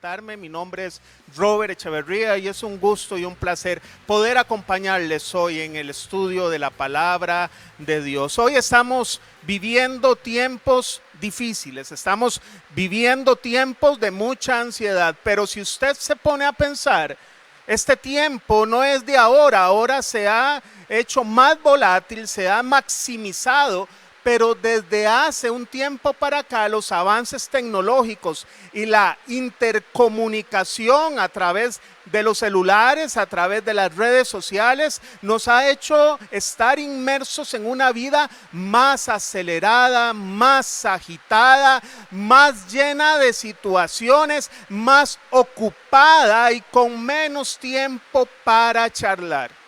presentarme. Mi nombre es Robert Echeverría y es un gusto y un placer poder acompañarles hoy en el estudio de la palabra de Dios. Hoy estamos viviendo tiempos difíciles, estamos viviendo tiempos de mucha ansiedad, pero si usted se pone a pensar, este tiempo no es de ahora, ahora se ha hecho más volátil, se ha maximizado, pero desde hace un tiempo para acá los avances tecnológicos y la intercomunicación a través de los celulares, a través de las redes sociales, nos ha hecho estar inmersos en una vida más acelerada, más agitada, más llena de situaciones, más ocupada y con menos tiempo para charlar.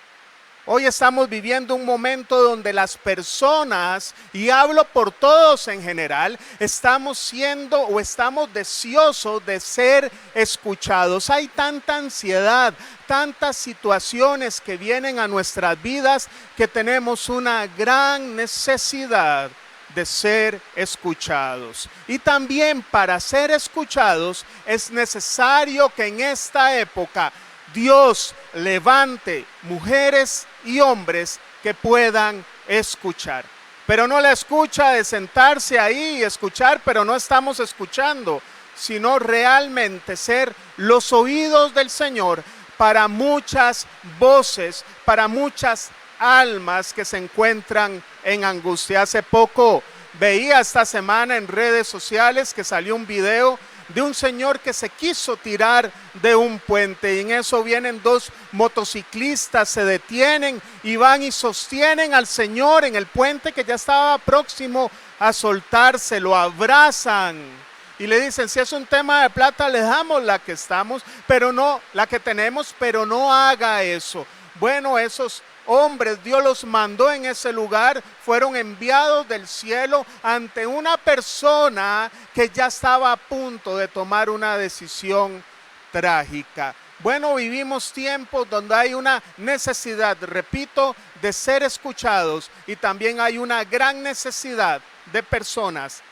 Hoy estamos viviendo un momento donde las personas, y hablo por todos en general, estamos siendo o estamos deseosos de ser escuchados. Hay tanta ansiedad, tantas situaciones que vienen a nuestras vidas que tenemos una gran necesidad de ser escuchados. Y también para ser escuchados es necesario que en esta época Dios levante mujeres y hombres que puedan escuchar. Pero no la escucha de sentarse ahí y escuchar, pero no estamos escuchando, sino realmente ser los oídos del Señor para muchas voces, para muchas almas que se encuentran en angustia. Hace poco veía esta semana en redes sociales que salió un video de un señor que se quiso tirar de un puente, y en eso vienen dos motociclistas, se detienen y van y sostienen al señor en el puente que ya estaba próximo a soltarse, lo abrazan y le dicen: si es un tema de plata, le damos la que estamos, pero no, la que tenemos, pero no haga eso. Bueno, esos hombres, Dios los mandó en ese lugar, fueron enviados del cielo ante una persona que ya estaba a punto de tomar una decisión trágica. Bueno, vivimos tiempos donde hay una necesidad, repito, de ser escuchados, y también hay una gran necesidad de personas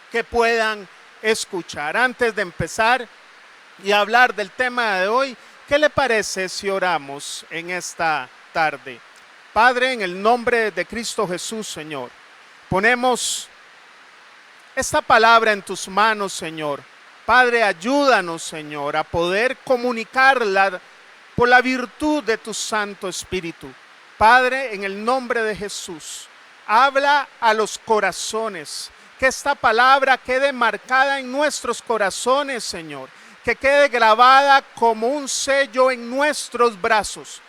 que puedan escuchar. Antes de empezar y hablar del tema de hoy, ¿qué le parece si oramos en esta tarde? Padre, en el nombre de Cristo Jesús, Señor, ponemos esta palabra en tus manos, Señor. Padre, ayúdanos, Señor, a poder comunicarla por la virtud de tu Santo Espíritu. Padre, en el nombre de Jesús, habla a los corazones, que esta palabra quede marcada en nuestros corazones, Señor, que quede grabada como un sello en nuestros brazos,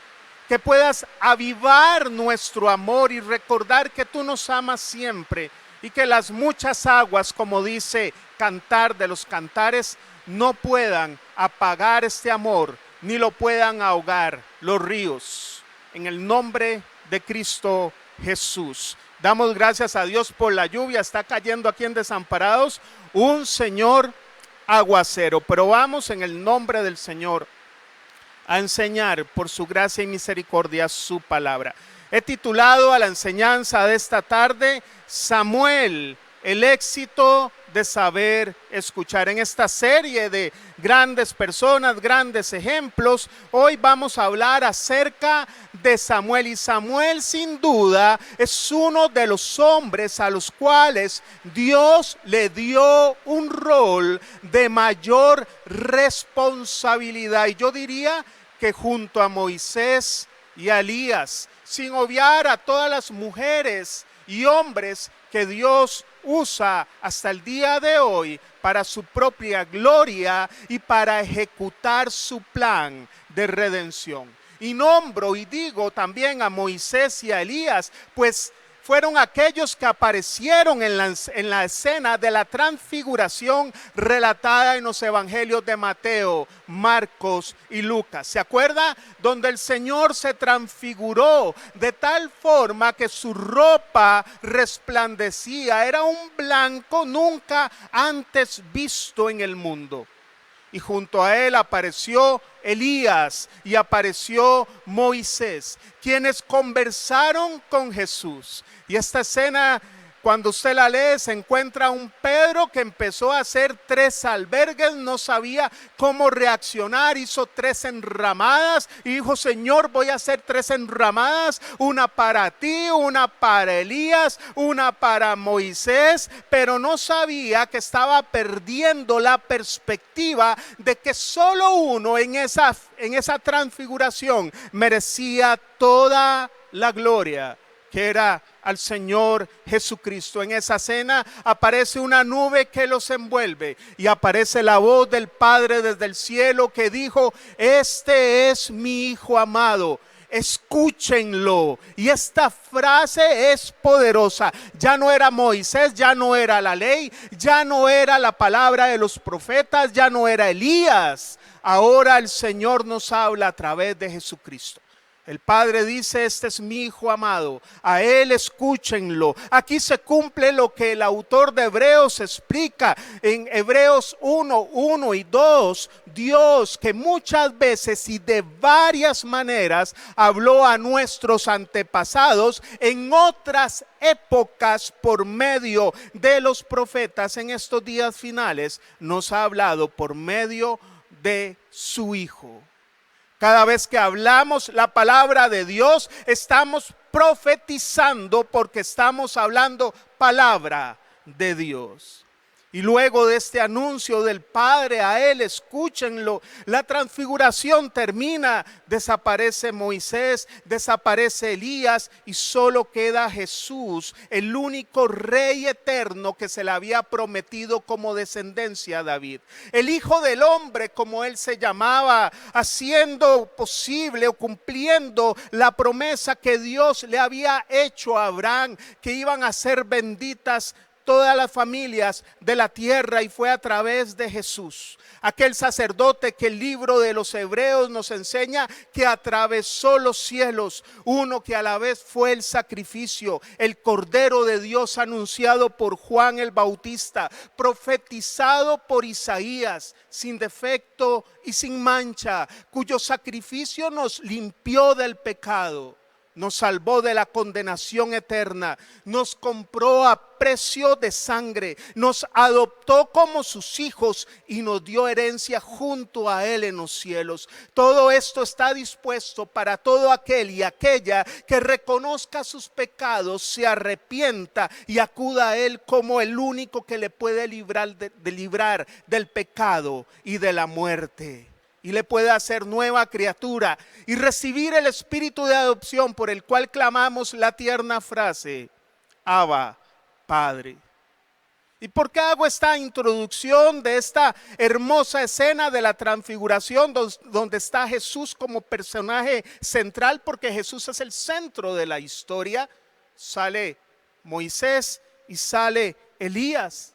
que puedas avivar nuestro amor y recordar que tú nos amas siempre, y que las muchas aguas, como dice Cantar de los Cantares, no puedan apagar este amor, ni lo puedan ahogar los ríos. En el nombre de Cristo Jesús. Damos gracias a Dios por la lluvia. Está cayendo aquí en Desamparados un señor aguacero, pero vamos en el nombre del Señor a enseñar por su gracia y misericordia su palabra. He titulado a la enseñanza de esta tarde: Samuel, el éxito de saber escuchar. En esta serie de grandes personas, grandes ejemplos, hoy vamos a hablar acerca de Samuel. Y Samuel, sin duda, es uno de los hombres a los cuales Dios le dio un rol de mayor responsabilidad. Y yo diría que junto a Moisés y a Elías, sin obviar a todas las mujeres y hombres que Dios usa hasta el día de hoy para su propia gloria y para ejecutar su plan de redención. Y nombro y digo también a Moisés y a Elías, pues fueron aquellos que aparecieron en la escena de la transfiguración relatada en los evangelios de Mateo, Marcos y Lucas. ¿Se acuerda? Donde el Señor se transfiguró de tal forma que su ropa resplandecía. Era un blanco nunca antes visto en el mundo. Y junto a él apareció Elías y apareció Moisés, quienes conversaron con Jesús. Y esta escena Cuando usted la lee, se encuentra un Pedro que empezó a hacer 3 albergues, no sabía cómo reaccionar, hizo 3 enramadas y dijo: Señor, voy a hacer 3 enramadas, una para ti, una para Elías, una para Moisés, pero no sabía que estaba perdiendo la perspectiva de que solo uno en esa transfiguración merecía toda la gloria, que era al Señor Jesucristo. En esa cena aparece una nube que los envuelve y aparece la voz del Padre desde el cielo que dijo: este es mi Hijo amado, escúchenlo. Y esta frase es poderosa. Ya no era Moisés, ya no era la ley, ya no era la palabra de los profetas, ya no era Elías. Ahora el Señor nos habla a través de Jesucristo. El Padre dice: este es mi Hijo amado, a Él escúchenlo. Aquí se cumple lo que el autor de Hebreos explica en Hebreos 1 y 2. Dios, que muchas veces y de varias maneras habló a nuestros antepasados en otras épocas por medio de los profetas, en estos días finales nos ha hablado por medio de su Hijo. Cada vez que hablamos la palabra de Dios, estamos profetizando porque estamos hablando palabra de Dios. Y luego de este anuncio del Padre, a Él escúchenlo, la transfiguración termina, desaparece Moisés, desaparece Elías y solo queda Jesús, el único Rey eterno que se le había prometido como descendencia a David. El Hijo del Hombre, como Él se llamaba, haciendo posible o cumpliendo la promesa que Dios le había hecho a Abraham, que iban a ser benditas todas las familias de la tierra, y fue a través de Jesús, aquel sacerdote que el libro de los Hebreos nos enseña que atravesó los cielos, uno que a la vez fue el sacrificio, el Cordero de Dios anunciado por Juan el Bautista, profetizado por Isaías, sin defecto y sin mancha, cuyo sacrificio nos limpió del pecado, nos salvó de la condenación eterna, nos compró a precio de sangre, nos adoptó como sus hijos y nos dio herencia junto a Él en los cielos. Todo esto está dispuesto para todo aquel y aquella que reconozca sus pecados, se arrepienta y acuda a Él como el único que le puede librar del pecado y de la muerte. Y le puede hacer nueva criatura y recibir el espíritu de adopción por el cual clamamos la tierna frase: Abba, Padre. ¿Y por qué hago esta introducción de esta hermosa escena de la transfiguración donde está Jesús como personaje central? Porque Jesús es el centro de la historia. Sale Moisés y sale Elías.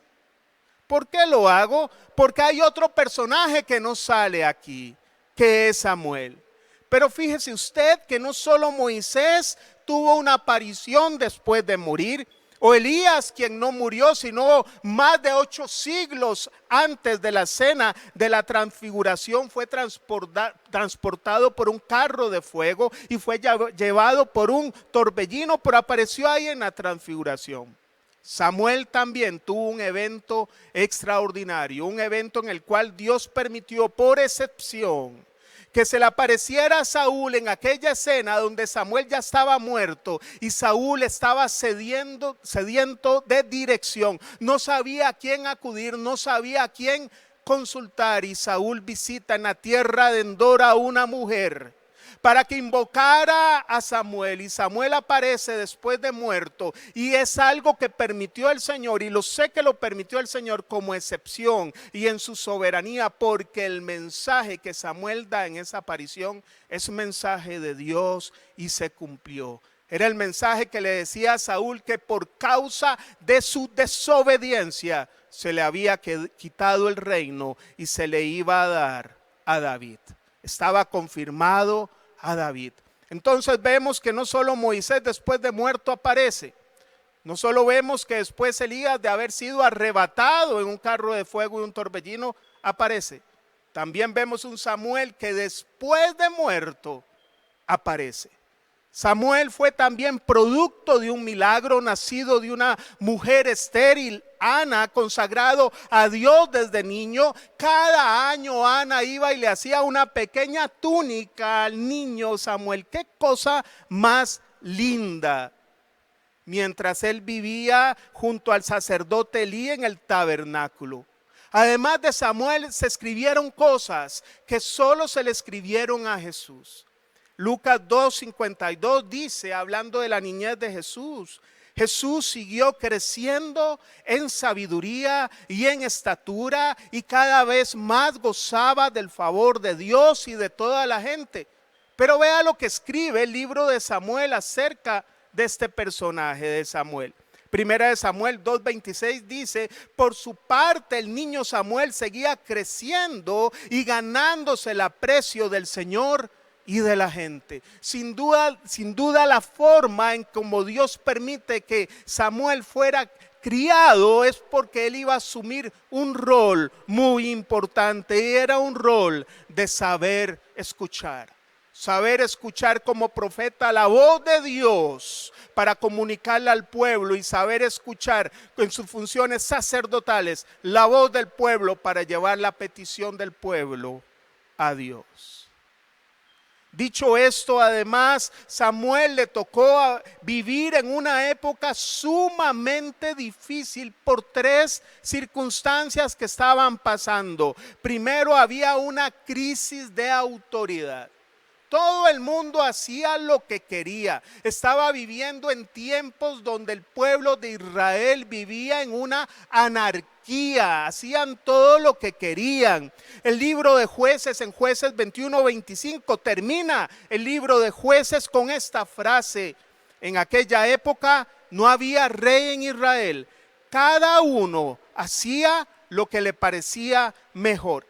¿Por qué lo hago? Porque hay otro personaje que no sale aquí, que es Samuel. Pero fíjese usted que no solo Moisés tuvo una aparición después de morir, o Elías, quien no murió, sino más de 8 siglos antes de la cena de la transfiguración, fue transportado por un carro de fuego y fue llevado por un torbellino, pero apareció ahí en la transfiguración. Samuel también tuvo un evento extraordinario, un evento en el cual Dios permitió por excepción que se le apareciera a Saúl en aquella escena donde Samuel ya estaba muerto y Saúl estaba sediento de dirección. No sabía a quién acudir, no sabía a quién consultar, y Saúl visita en la tierra de Endor a una mujer para que invocara a Samuel, y Samuel aparece después de muerto, y es algo que permitió el Señor, y lo sé que lo permitió el Señor como excepción y en su soberanía, porque el mensaje que Samuel da en esa aparición es mensaje de Dios y se cumplió. Era el mensaje que le decía a Saúl que por causa de su desobediencia se le había quitado el reino y se le iba a dar a David. Estaba confirmado a David. Entonces vemos que no solo Moisés después de muerto aparece, no solo vemos que después Elías, de haber sido arrebatado en un carro de fuego y un torbellino, aparece. También vemos un Samuel que después de muerto aparece. Samuel fue también producto de un milagro nacido de una mujer estéril, Ana, consagrado a Dios desde niño. Cada año Ana iba y le hacía una pequeña túnica al niño Samuel. Qué cosa más linda. Mientras él vivía junto al sacerdote Elí en el tabernáculo. Además de Samuel se escribieron cosas que solo se le escribieron a Jesús. Lucas 2:52 dice, hablando de la niñez de Jesús, Jesús siguió creciendo en sabiduría y en estatura y cada vez más gozaba del favor de Dios y de toda la gente. Pero vea lo que escribe el libro de Samuel acerca de este personaje de Samuel. Primera de Samuel 2:26 dice, por su parte el niño Samuel seguía creciendo y ganándose el aprecio del Señor y de la gente. Sin duda la forma en como Dios permite que Samuel fuera criado es porque él iba a asumir un rol muy importante y era un rol de saber escuchar. Saber escuchar como profeta la voz de Dios para comunicarla al pueblo y saber escuchar en sus funciones sacerdotales la voz del pueblo para llevar la petición del pueblo a Dios. Dicho esto, además, Samuel le tocó vivir en una época sumamente difícil por tres circunstancias que estaban pasando. Primero, había una crisis de autoridad. Todo el mundo hacía lo que quería. Estaba viviendo en tiempos donde el pueblo de Israel vivía en una anarquía. Hacían todo lo que querían. El libro de Jueces, en Jueces 21:25, termina el libro de Jueces con esta frase. En aquella época no había rey en Israel. Cada uno hacía lo que le parecía mejor.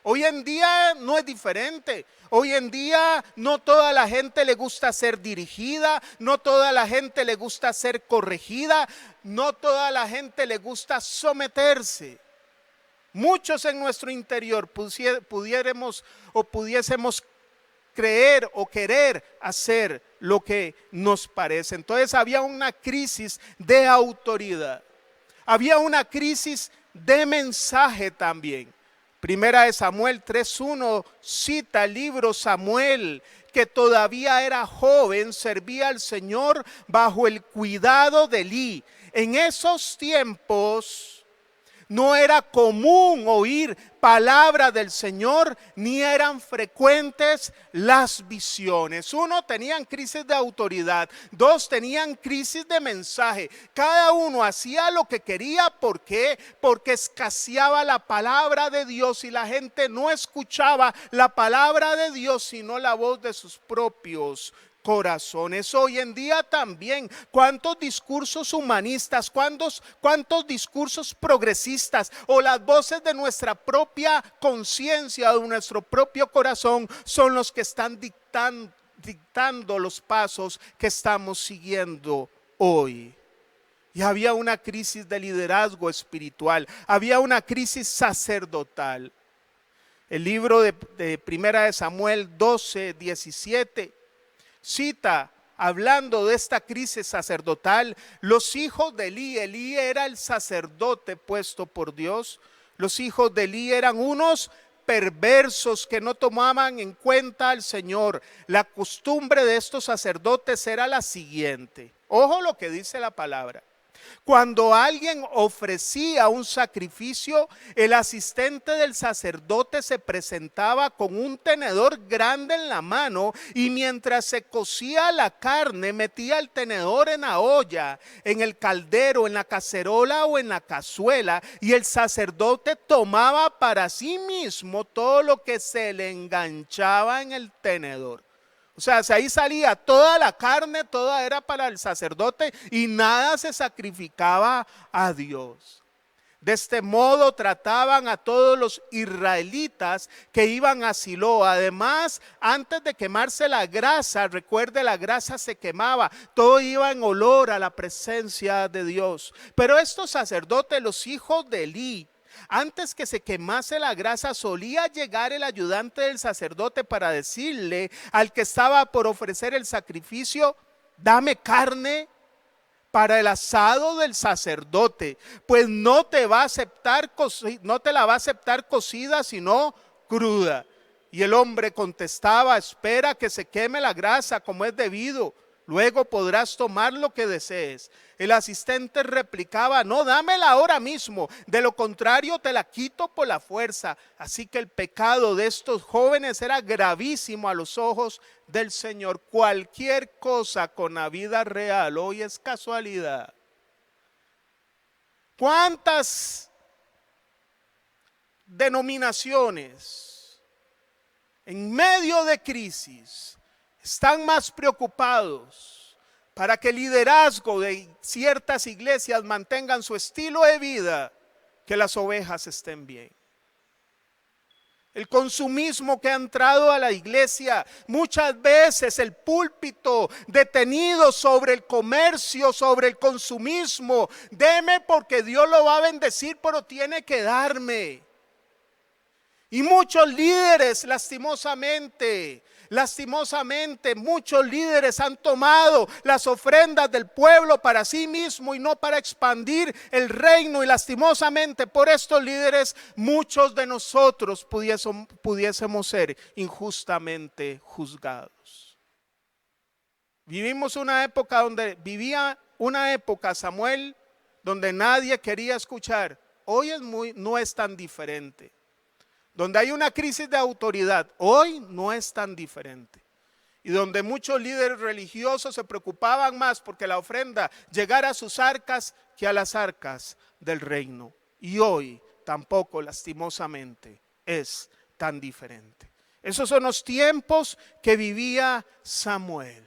Hoy en día no es diferente. Hoy en día no toda la gente le gusta ser dirigida, no toda la gente le gusta ser corregida, no toda la gente le gusta someterse. Muchos en nuestro interior pudiésemos creer o querer hacer lo que nos parece. Entonces había una crisis de autoridad, había una crisis de mensaje también. Primera de Samuel 3:1 cita el libro Samuel, que todavía era joven, servía al Señor bajo el cuidado de Elí. En esos tiempos no era común oír palabra del Señor, ni eran frecuentes las visiones. Uno, tenían crisis de autoridad. Dos, tenían crisis de mensaje. Cada uno hacía lo que quería. ¿Por qué? Porque escaseaba la palabra de Dios y la gente no escuchaba la palabra de Dios, sino la voz de sus propios corazones. Hoy en día también, cuántos discursos humanistas, cuántos discursos progresistas o las voces de nuestra propia conciencia, de nuestro propio corazón, son los que están dictando los pasos que estamos siguiendo hoy. Y había una crisis de liderazgo espiritual, había una crisis sacerdotal. El libro de Primera de Samuel 12:17 cita, hablando de esta crisis sacerdotal, los hijos de Elí. Elí era el sacerdote puesto por Dios. Los hijos de Elí eran unos perversos que no tomaban en cuenta al Señor. La costumbre de estos sacerdotes era la siguiente. Ojo lo que dice la palabra. Cuando alguien ofrecía un sacrificio, el asistente del sacerdote se presentaba con un tenedor grande en la mano y mientras se cocía la carne, metía el tenedor en la olla, en el caldero, en la cacerola o en la cazuela, y el sacerdote tomaba para sí mismo todo lo que se le enganchaba en el tenedor. O sea, si ahí salía toda la carne, toda era para el sacerdote y nada se sacrificaba a Dios. De este modo trataban a todos los israelitas que iban a Silo. Además, antes de quemarse la grasa, recuerde, la grasa se quemaba, todo iba en olor a la presencia de Dios. Pero estos sacerdotes, los hijos de Elí, Antes que se quemase la grasa, solía llegar el ayudante del sacerdote para decirle al que estaba por ofrecer el sacrificio: dame carne para el asado del sacerdote, pues no te va a aceptar no te la va a aceptar cocida, sino cruda. Y el hombre contestaba: espera que se queme la grasa como es debido, luego podrás tomar lo que desees. El asistente replicaba: no, dámela ahora mismo, de lo contrario te la quito por la fuerza. Así que el pecado de estos jóvenes era gravísimo a los ojos del Señor. Cualquier cosa con la vida real hoy es casualidad. ¿Cuántas denominaciones en medio de crisis están más preocupados para que el liderazgo de ciertas iglesias mantengan su estilo de vida, que las ovejas estén bien? El consumismo que ha entrado a la iglesia, muchas veces el púlpito detenido sobre el comercio, sobre el consumismo. Deme porque Dios lo va a bendecir, pero tiene que darme. Y muchos líderes, lastimosamente, muchos líderes han tomado las ofrendas del pueblo para sí mismo y no para expandir el reino. Y lastimosamente por estos líderes muchos de nosotros pudiésemos ser injustamente juzgados. Una época, Samuel, donde nadie quería escuchar. Hoy no es tan diferente. Donde hay una crisis de autoridad, hoy no es tan diferente. Y donde muchos líderes religiosos se preocupaban más porque la ofrenda llegara a sus arcas que a las arcas del reino. Y hoy tampoco, lastimosamente, es tan diferente. Esos son los tiempos que vivía Samuel.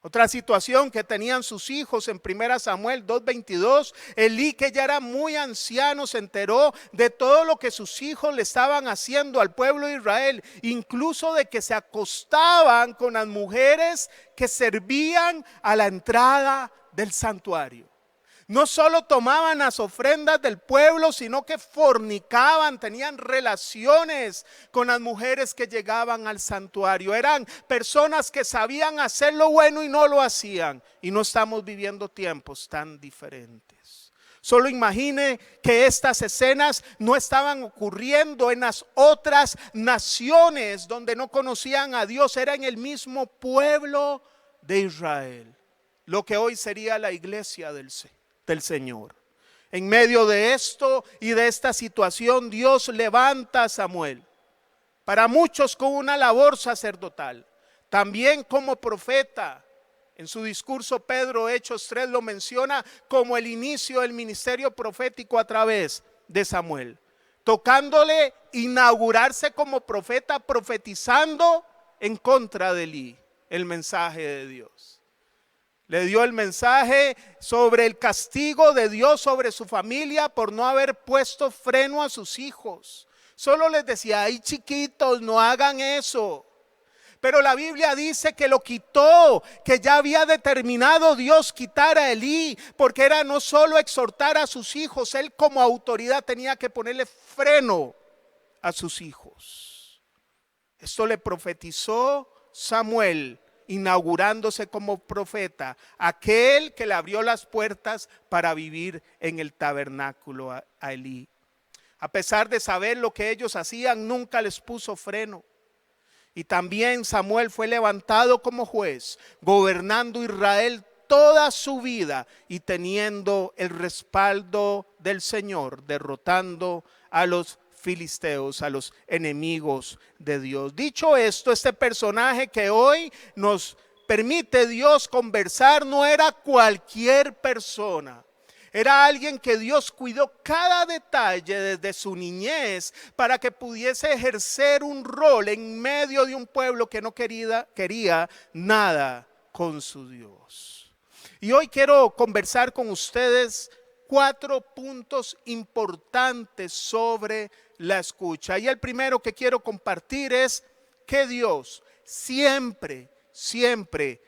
Otra situación que tenían sus hijos en 1 Samuel 2:22, Elí, que ya era muy anciano, se enteró de todo lo que sus hijos le estaban haciendo al pueblo de Israel, incluso de que se acostaban con las mujeres que servían a la entrada del santuario. No solo tomaban las ofrendas del pueblo, sino que fornicaban, tenían relaciones con las mujeres que llegaban al santuario. Eran personas que sabían hacer lo bueno y no lo hacían. Y no estamos viviendo tiempos tan diferentes. Solo imagine que estas escenas no estaban ocurriendo en las otras naciones donde no conocían a Dios. Era en el mismo pueblo de Israel, lo que hoy sería la iglesia del Señor. En medio de esto y de esta situación, Dios levanta a Samuel, para muchos con una labor sacerdotal, también como profeta. En su discurso Pedro, Hechos 3, lo menciona como el inicio del ministerio profético a través de Samuel, tocándole inaugurarse como profeta, profetizando en contra de Elí, el mensaje de Dios. Le dio el mensaje sobre el castigo de Dios sobre su familia por no haber puesto freno a sus hijos. Solo les decía: ay, chiquitos, no hagan eso. Pero la Biblia dice que lo quitó, que ya había determinado Dios quitar a Elí, porque era no solo exhortar a sus hijos, él como autoridad tenía que ponerle freno a sus hijos. Esto le profetizó Samuel, inaugurándose como profeta, aquel que le abrió las puertas para vivir en el tabernáculo a Elí. A pesar de saber lo que ellos hacían, nunca les puso freno. Y también Samuel fue levantado como juez, gobernando Israel toda su vida y teniendo el respaldo del Señor, derrotando a los filisteos, a los enemigos de Dios. Dicho esto, este personaje que hoy nos permite Dios conversar no era cualquier persona. Era alguien que Dios cuidó cada detalle desde su niñez para que pudiese ejercer un rol en medio de un pueblo que no quería nada con su Dios. Y hoy quiero conversar con ustedes 4 puntos importantes sobre la escucha. Y el primero que quiero compartir es que Dios siempre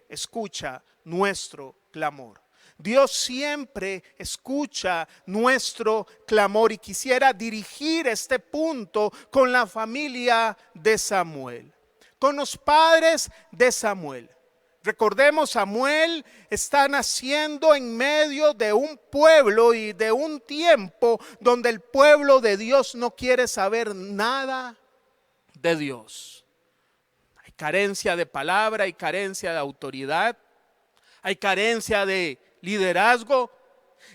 escucha nuestro clamor. Dios siempre escucha nuestro clamor y quisiera dirigir este punto con la familia de Samuel, con los padres de Samuel. Recordemos, Samuel está naciendo en medio de un pueblo y de un tiempo donde el pueblo de Dios no quiere saber nada de Dios. Hay carencia de palabra, hay carencia de autoridad, hay carencia de liderazgo.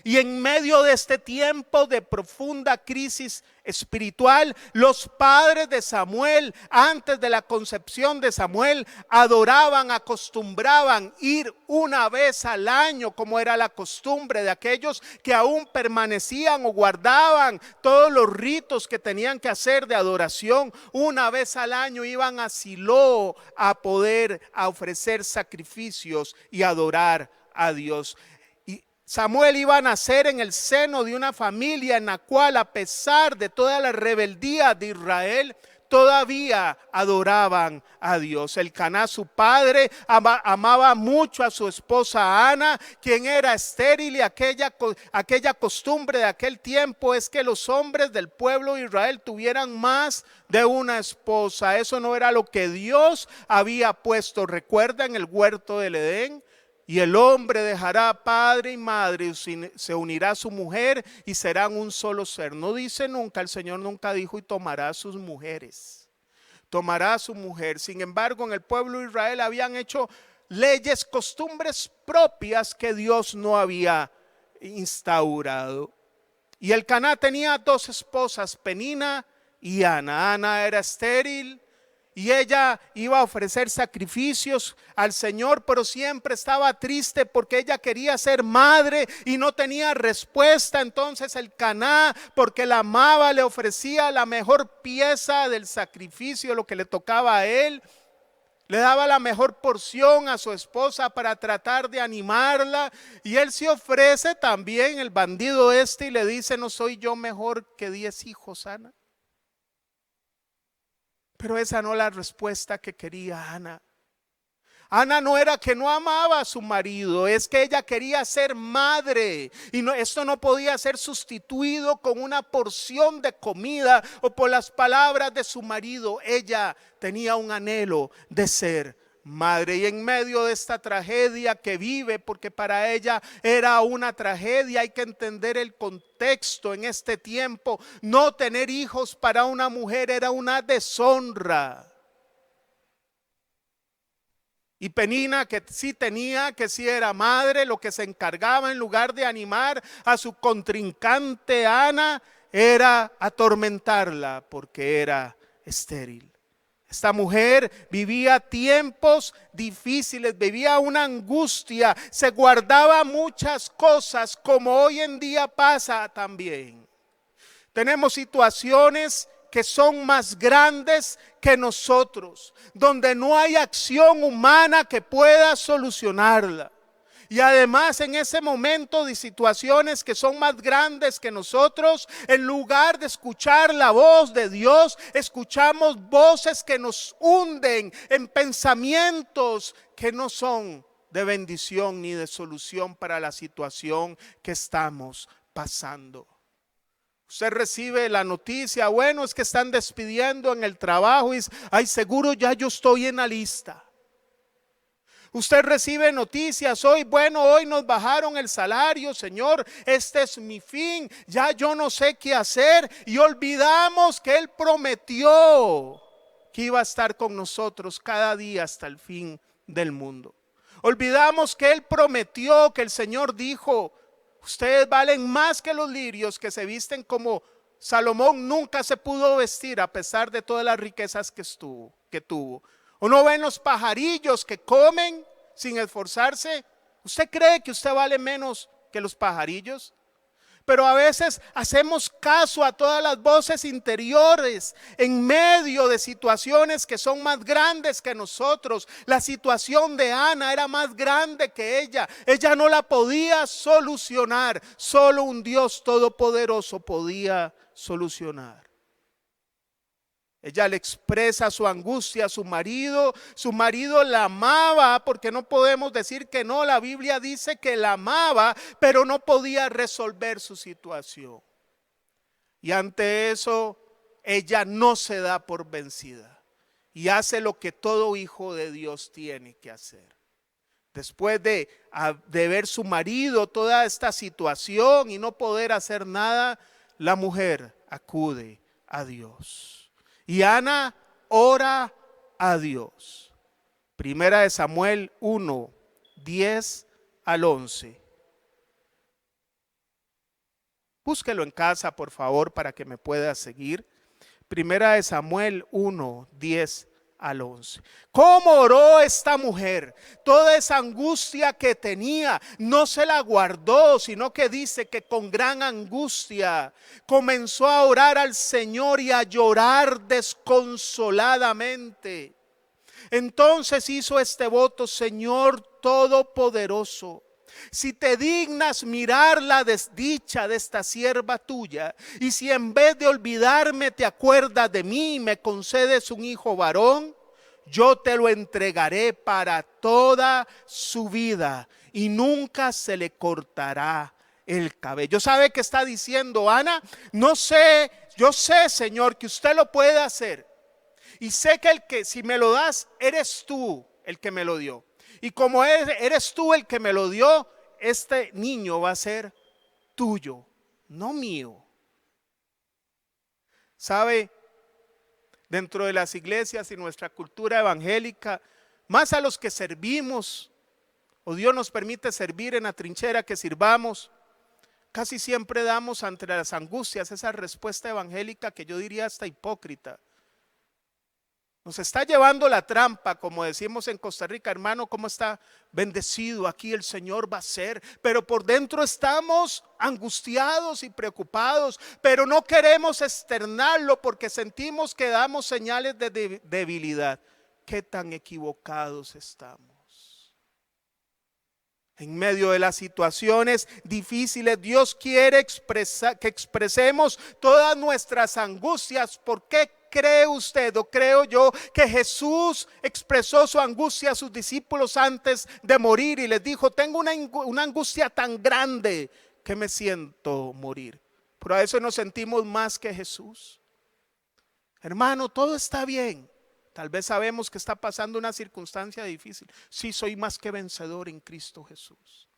Y en medio de este tiempo de profunda crisis espiritual, los padres de Samuel, antes de la concepción de Samuel, adoraban, acostumbraban ir una vez al año, como era la costumbre de aquellos que aún permanecían o guardaban todos los ritos que tenían que hacer de adoración. Una vez al año iban a Silo a poder ofrecer sacrificios y adorar a Dios. Samuel iba a nacer en el seno de una familia en la cual, a pesar de toda la rebeldía de Israel, todavía adoraban a Dios. Elcaná, su padre, amaba mucho a su esposa Ana, quien era estéril, y aquella costumbre de aquel tiempo es que los hombres del pueblo de Israel tuvieran más de una esposa. Eso no era lo que Dios había puesto. Recuerda en el huerto del Edén. Y el hombre dejará padre y madre y se unirá a su mujer y serán un solo ser. No dice nunca, el Señor nunca dijo y tomará a sus mujeres. Tomará a su mujer. Sin embargo, en el pueblo de Israel habían hecho leyes, costumbres propias que Dios no había instaurado. Y Elcaná tenía dos esposas, Penina y Ana. Ana era estéril. Y ella iba a ofrecer sacrificios al Señor, pero siempre estaba triste porque ella quería ser madre y no tenía respuesta. Entonces Elcaná, porque la amaba, le ofrecía la mejor pieza del sacrificio, lo que le tocaba a él. Le daba la mejor porción a su esposa para tratar de animarla. Y él se ofrece también, el bandido y le dice: ¿no soy yo mejor que 10 hijos, Ana? Pero esa no es la respuesta que quería Ana. Ana no era que no amaba a su marido, es que ella quería ser madre. Y esto no podía ser sustituido con una porción de comida o por las palabras de su marido. Ella tenía un anhelo de ser madre. Y en medio de esta tragedia que vive, porque para ella era una tragedia, hay que entender el contexto en este tiempo. No tener hijos para una mujer era una deshonra. Y Penina, que sí tenía, que sí era madre, lo que se encargaba en lugar de animar a su contrincante Ana era atormentarla porque era estéril. Esta mujer vivía tiempos difíciles, vivía una angustia, se guardaba muchas cosas como hoy en día pasa también. Tenemos situaciones que son más grandes que nosotros, donde no hay acción humana que pueda solucionarla. Y además en ese momento de situaciones que son más grandes que nosotros, en lugar de escuchar la voz de Dios, escuchamos voces que nos hunden en pensamientos que no son de bendición ni de solución para la situación que estamos pasando. Usted recibe la noticia, bueno, es que están despidiendo en el trabajo y dice: ay, seguro ya yo estoy en la lista. Usted recibe noticias hoy, bueno, hoy nos bajaron el salario, Señor, este es mi fin, ya yo no sé qué hacer. Y olvidamos que Él prometió que iba a estar con nosotros cada día hasta el fin del mundo. Olvidamos que Él prometió, que el Señor dijo: ustedes valen más que los lirios que se visten, como Salomón nunca se pudo vestir a pesar de todas las riquezas que tuvo. ¿O no ven los pajarillos que comen sin esforzarse? ¿Usted cree que usted vale menos que los pajarillos? Pero a veces hacemos caso a todas las voces interiores en medio de situaciones que son más grandes que nosotros. La situación de Ana era más grande que ella. Ella no la podía solucionar. Solo un Dios todopoderoso podía solucionar. Ella le expresa su angustia a su marido. Su marido la amaba, porque no podemos decir que no. La Biblia dice que la amaba, pero no podía resolver su situación. Y ante eso, ella no se da por vencida y hace lo que todo hijo de Dios tiene que hacer. Después de ver su marido toda esta situación y no poder hacer nada, la mujer acude a Dios. Y Ana ora a Dios. Primera de Samuel 1, 10 al 11. Búsquelo en casa, por favor, para que me pueda seguir. Primera de Samuel 1, 10 al 11. ¿Cómo oró esta mujer? Toda esa angustia que tenía no se la guardó, sino que dice que con gran angustia comenzó a orar al Señor y a llorar desconsoladamente. Entonces hizo este voto: Señor Todopoderoso, si te dignas mirar la desdicha de esta sierva tuya, y si en vez de olvidarme te acuerdas de mí y me concedes un hijo varón, yo te lo entregaré para toda su vida y nunca se le cortará el cabello. ¿Sabe qué está diciendo Ana? No sé, yo sé, Señor, que usted lo puede hacer. Y sé que si me lo das, eres tú el que me lo dio. Y como eres tú el que me lo dio, este niño va a ser tuyo, no mío. ¿Sabe? Dentro de las iglesias y nuestra cultura evangélica, más a los que servimos, o Dios nos permite servir en la trinchera que sirvamos, casi siempre damos ante las angustias esa respuesta evangélica que yo diría hasta hipócrita. Nos está llevando la trampa, como decimos en Costa Rica: hermano, ¿cómo está? Bendecido, aquí el Señor va a ser. Pero por dentro estamos angustiados y preocupados, pero no queremos externarlo porque sentimos que damos señales de debilidad. ¿Qué tan equivocados estamos? En medio de las situaciones difíciles, Dios quiere que expresemos todas nuestras angustias. ¿Por qué cree usted o creo yo que Jesús expresó su angustia a sus discípulos antes de morir y les dijo: tengo una angustia tan grande que me siento morir? Pero a eso nos sentimos más que Jesús. Hermano, todo está bien. Tal vez sabemos que está pasando una circunstancia difícil. Sí, soy más que vencedor en Cristo Jesús.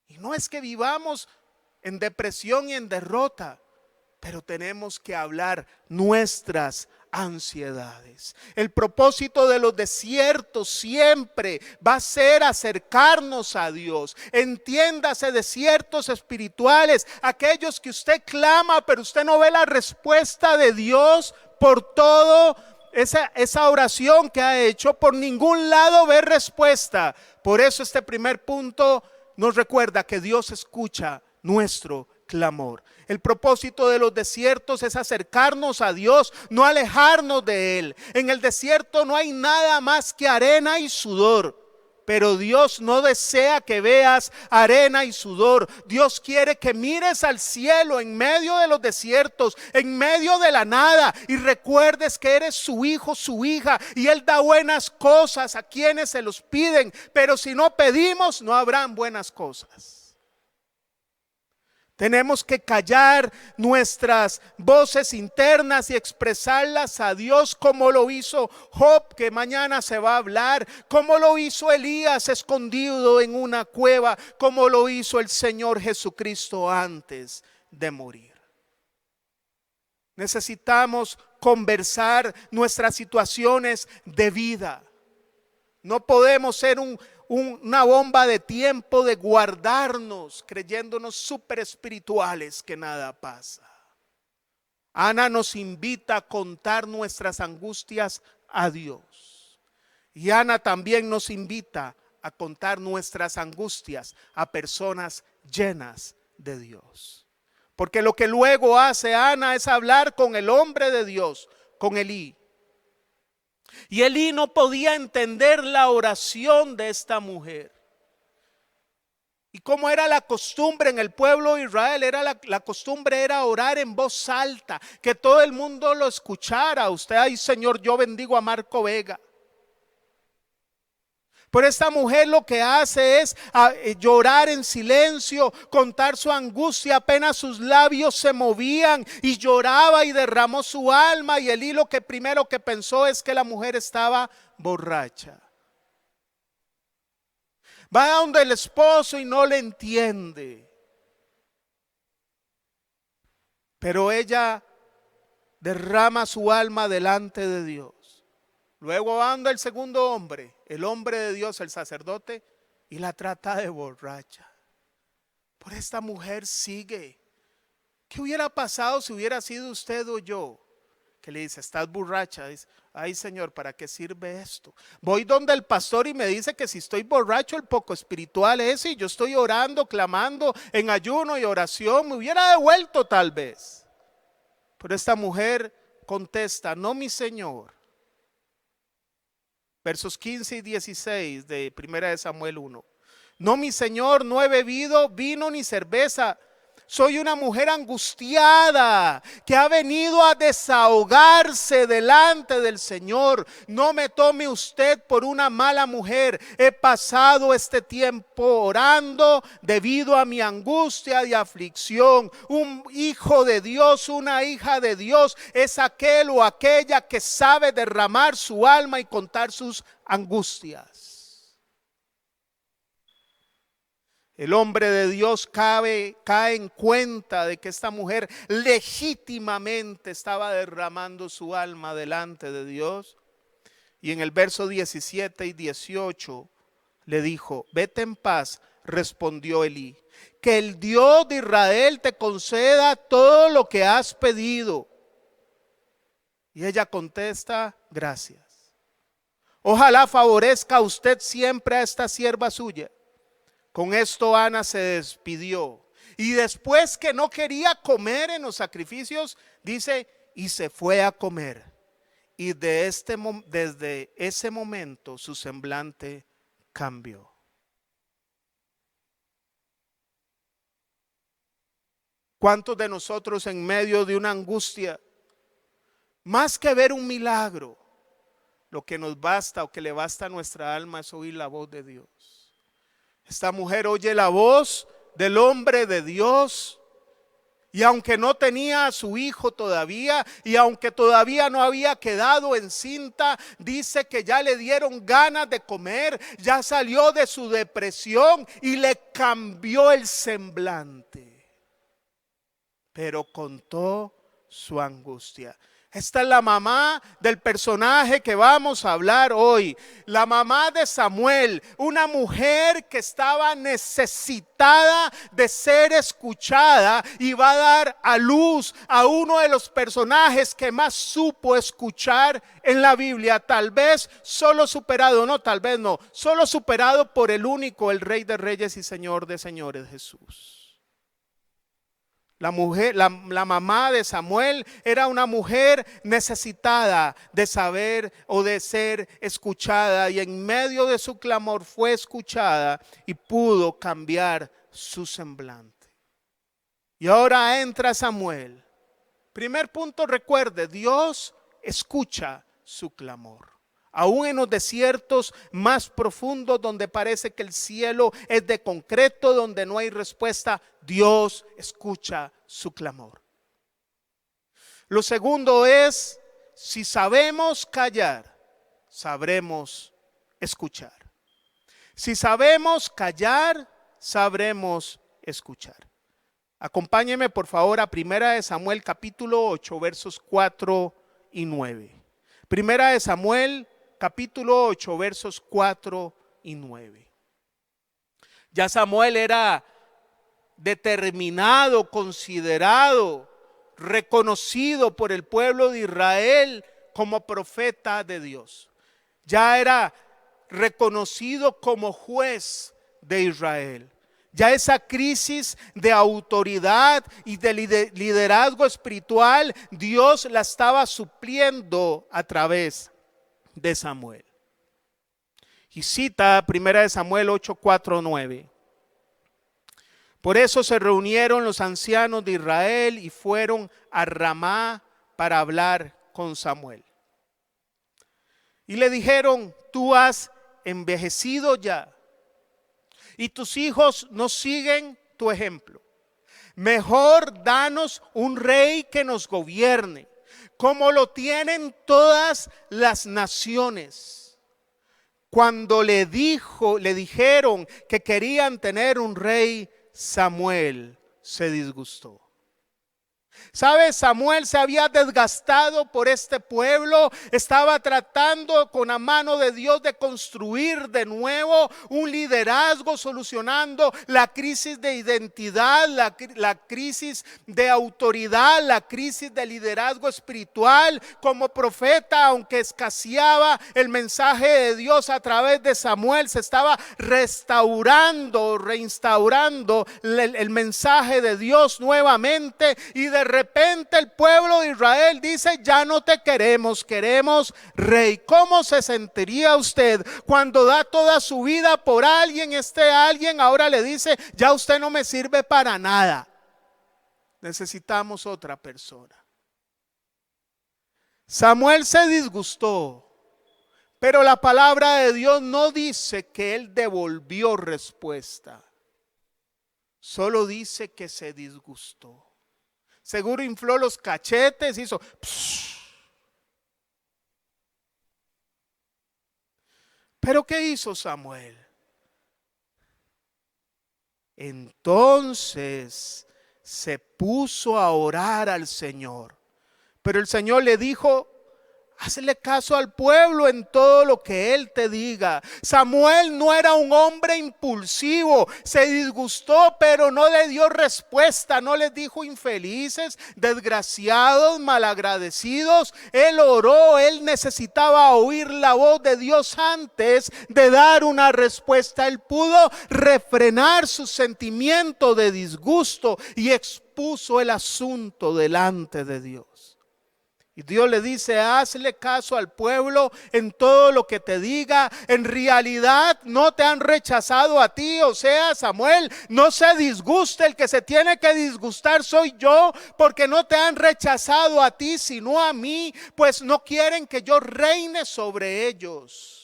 Y no es que vivamos en depresión y en derrota, pero tenemos que hablar nuestras ansiedades. El propósito de los desiertos siempre va a ser acercarnos a Dios. Entiéndase, desiertos espirituales, aquellos que usted clama, pero usted no ve la respuesta de Dios por todo esa oración que ha hecho. Por ningún lado ve respuesta. Por eso este primer punto nos recuerda que Dios escucha nuestro clamor. El propósito de los desiertos es acercarnos a Dios, no alejarnos de Él. En el desierto no hay nada más que arena y sudor. Pero Dios no desea que veas arena y sudor. Dios quiere que mires al cielo en medio de los desiertos, en medio de la nada, y recuerdes que eres su hijo, su hija, y Él da buenas cosas a quienes se los piden. Pero si no pedimos, no habrán buenas cosas. Tenemos que callar nuestras voces internas y expresarlas a Dios, como lo hizo Job, que mañana se va a hablar, como lo hizo Elías escondido en una cueva, como lo hizo el Señor Jesucristo antes de morir. Necesitamos conversar nuestras situaciones de vida. No podemos ser una bomba de tiempo de guardarnos, creyéndonos súper espirituales, que nada pasa. Ana nos invita a contar nuestras angustias a Dios. Y Ana también nos invita a contar nuestras angustias a personas llenas de Dios. Porque lo que luego hace Ana es hablar con el hombre de Dios, con Elí. Y Elí no podía entender la oración de esta mujer. Y como era la costumbre en el pueblo de Israel, la costumbre era orar en voz alta, que todo el mundo lo escuchara. Usted, ay Señor, yo bendigo a Marco Vega. Pero esta mujer lo que hace es llorar en silencio, contar su angustia, apenas sus labios se movían y lloraba y derramó su alma, y el hilo que primero que pensó es que la mujer estaba borracha. Va a donde el esposo y no le entiende. Pero ella derrama su alma delante de Dios. Luego anda el segundo hombre, el hombre de Dios, el sacerdote, y la trata de borracha. Por esta mujer sigue. ¿Qué hubiera pasado si hubiera sido usted o yo? Que le dice, estás borracha. Dice, ay Señor, ¿para qué sirve esto? Voy donde el pastor y me dice que si estoy borracho, el poco espiritual es, y yo estoy orando, clamando en ayuno y oración, me hubiera devuelto tal vez. Pero esta mujer contesta, no mi Señor. Versos 15 y 16 de 1 Samuel 1. No mi Señor, no he bebido vino ni cerveza. Soy una mujer angustiada que ha venido a desahogarse delante del Señor. No me tome usted por una mala mujer. He pasado este tiempo orando debido a mi angustia y aflicción. Un hijo de Dios, una hija de Dios es aquel o aquella que sabe derramar su alma y contar sus angustias. El hombre de Dios cae en cuenta de que esta mujer legítimamente estaba derramando su alma delante de Dios. Y en el verso 17 y 18 le dijo, vete en paz, respondió Elí, que el Dios de Israel te conceda todo lo que has pedido. Y ella contesta, gracias. Ojalá favorezca a usted siempre a esta sierva suya. Con esto Ana se despidió. Y después que no quería comer en los sacrificios, dice, y se fue a comer. Y desde ese momento su semblante cambió. ¿Cuántos de nosotros en medio de una angustia, más que ver un milagro, lo que nos basta o que le basta a nuestra alma es oír la voz de Dios? Esta mujer oye la voz del hombre de Dios, y aunque no tenía a su hijo todavía, y aunque todavía no había quedado encinta, dice que ya le dieron ganas de comer, ya salió de su depresión y le cambió el semblante, pero contó su angustia. Esta es la mamá del personaje que vamos a hablar hoy, la mamá de Samuel, una mujer que estaba necesitada de ser escuchada y va a dar a luz a uno de los personajes que más supo escuchar en la Biblia, tal vez solo superado, no, tal vez no, solo superado por el único, el Rey de Reyes y Señor de Señores, Jesús. La mujer, la mamá de Samuel era una mujer necesitada de saber o de ser escuchada, y en medio de su clamor fue escuchada y pudo cambiar su semblante. Y ahora entra Samuel. Primer punto, recuerde, Dios escucha su clamor. Aún en los desiertos más profundos, donde parece que el cielo es de concreto, donde no hay respuesta, Dios escucha su clamor. Lo segundo es, si sabemos callar, sabremos escuchar. Si sabemos callar, sabremos escuchar. Acompáñeme por favor a 1 Samuel capítulo 8, versos 4 y 9. 1 Samuel capítulo 8, versos 4 y 9. Ya Samuel era determinado, considerado, reconocido por el pueblo de Israel como profeta de Dios. Ya era reconocido como juez de Israel. Ya esa crisis de autoridad y de liderazgo espiritual, Dios la estaba supliendo a través de Samuel. Y cita 1 Samuel 8, 4, 9. Por eso se reunieron los ancianos de Israel y fueron a Ramá para hablar con Samuel. Y le dijeron: tú has envejecido ya y tus hijos no siguen tu ejemplo. Mejor danos un rey que nos gobierne, como lo tienen todas las naciones. Cuando le dijeron que querían tener un rey, Samuel se disgustó. ¿Sabes? Samuel se había desgastado por este pueblo, estaba tratando con la mano de Dios de construir de nuevo un liderazgo, solucionando la crisis de identidad, la crisis de autoridad, la crisis de liderazgo espiritual. Como profeta, aunque escaseaba el mensaje de Dios a través de Samuel, se estaba reinstaurando el mensaje de Dios nuevamente, y de repente el pueblo de Israel dice: ya no te queremos, queremos rey. ¿Cómo se sentiría usted cuando da toda su vida por alguien? Este alguien ahora le dice: ya usted no me sirve para nada, necesitamos otra persona. Samuel se disgustó, pero la palabra de Dios no dice que él devolvió respuesta, solo dice que se disgustó. Seguro infló los cachetes, hizo psh. ¿Pero qué hizo Samuel? Entonces se puso a orar al Señor. Pero el Señor le dijo: hazle caso al pueblo en todo lo que él te diga. Samuel no era un hombre impulsivo, se disgustó, pero no le dio respuesta, no les dijo infelices, desgraciados, malagradecidos. Él oró, él necesitaba oír la voz de Dios antes de dar una respuesta. Él pudo refrenar su sentimiento de disgusto y expuso el asunto delante de Dios. Y Dios le dice: hazle caso al pueblo en todo lo que te diga. En realidad no te han rechazado a ti. O sea, Samuel, no se disguste, el que se tiene que disgustar soy yo, porque no te han rechazado a ti sino a mí, pues no quieren que yo reine sobre ellos.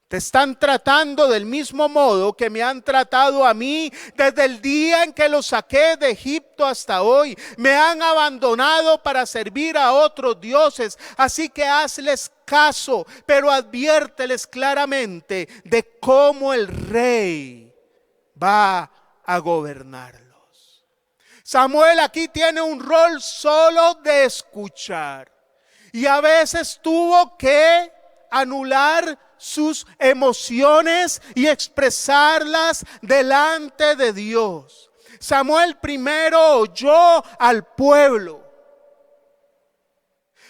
Te están tratando del mismo modo que me han tratado a mí desde el día en que los saqué de Egipto hasta hoy. Me han abandonado para servir a otros dioses. Así que hazles caso, pero adviérteles claramente de cómo el rey va a gobernarlos. Samuel aquí tiene un rol solo de escuchar, y a veces tuvo que anular sus emociones y expresarlas delante de Dios. Samuel primero oyó al pueblo.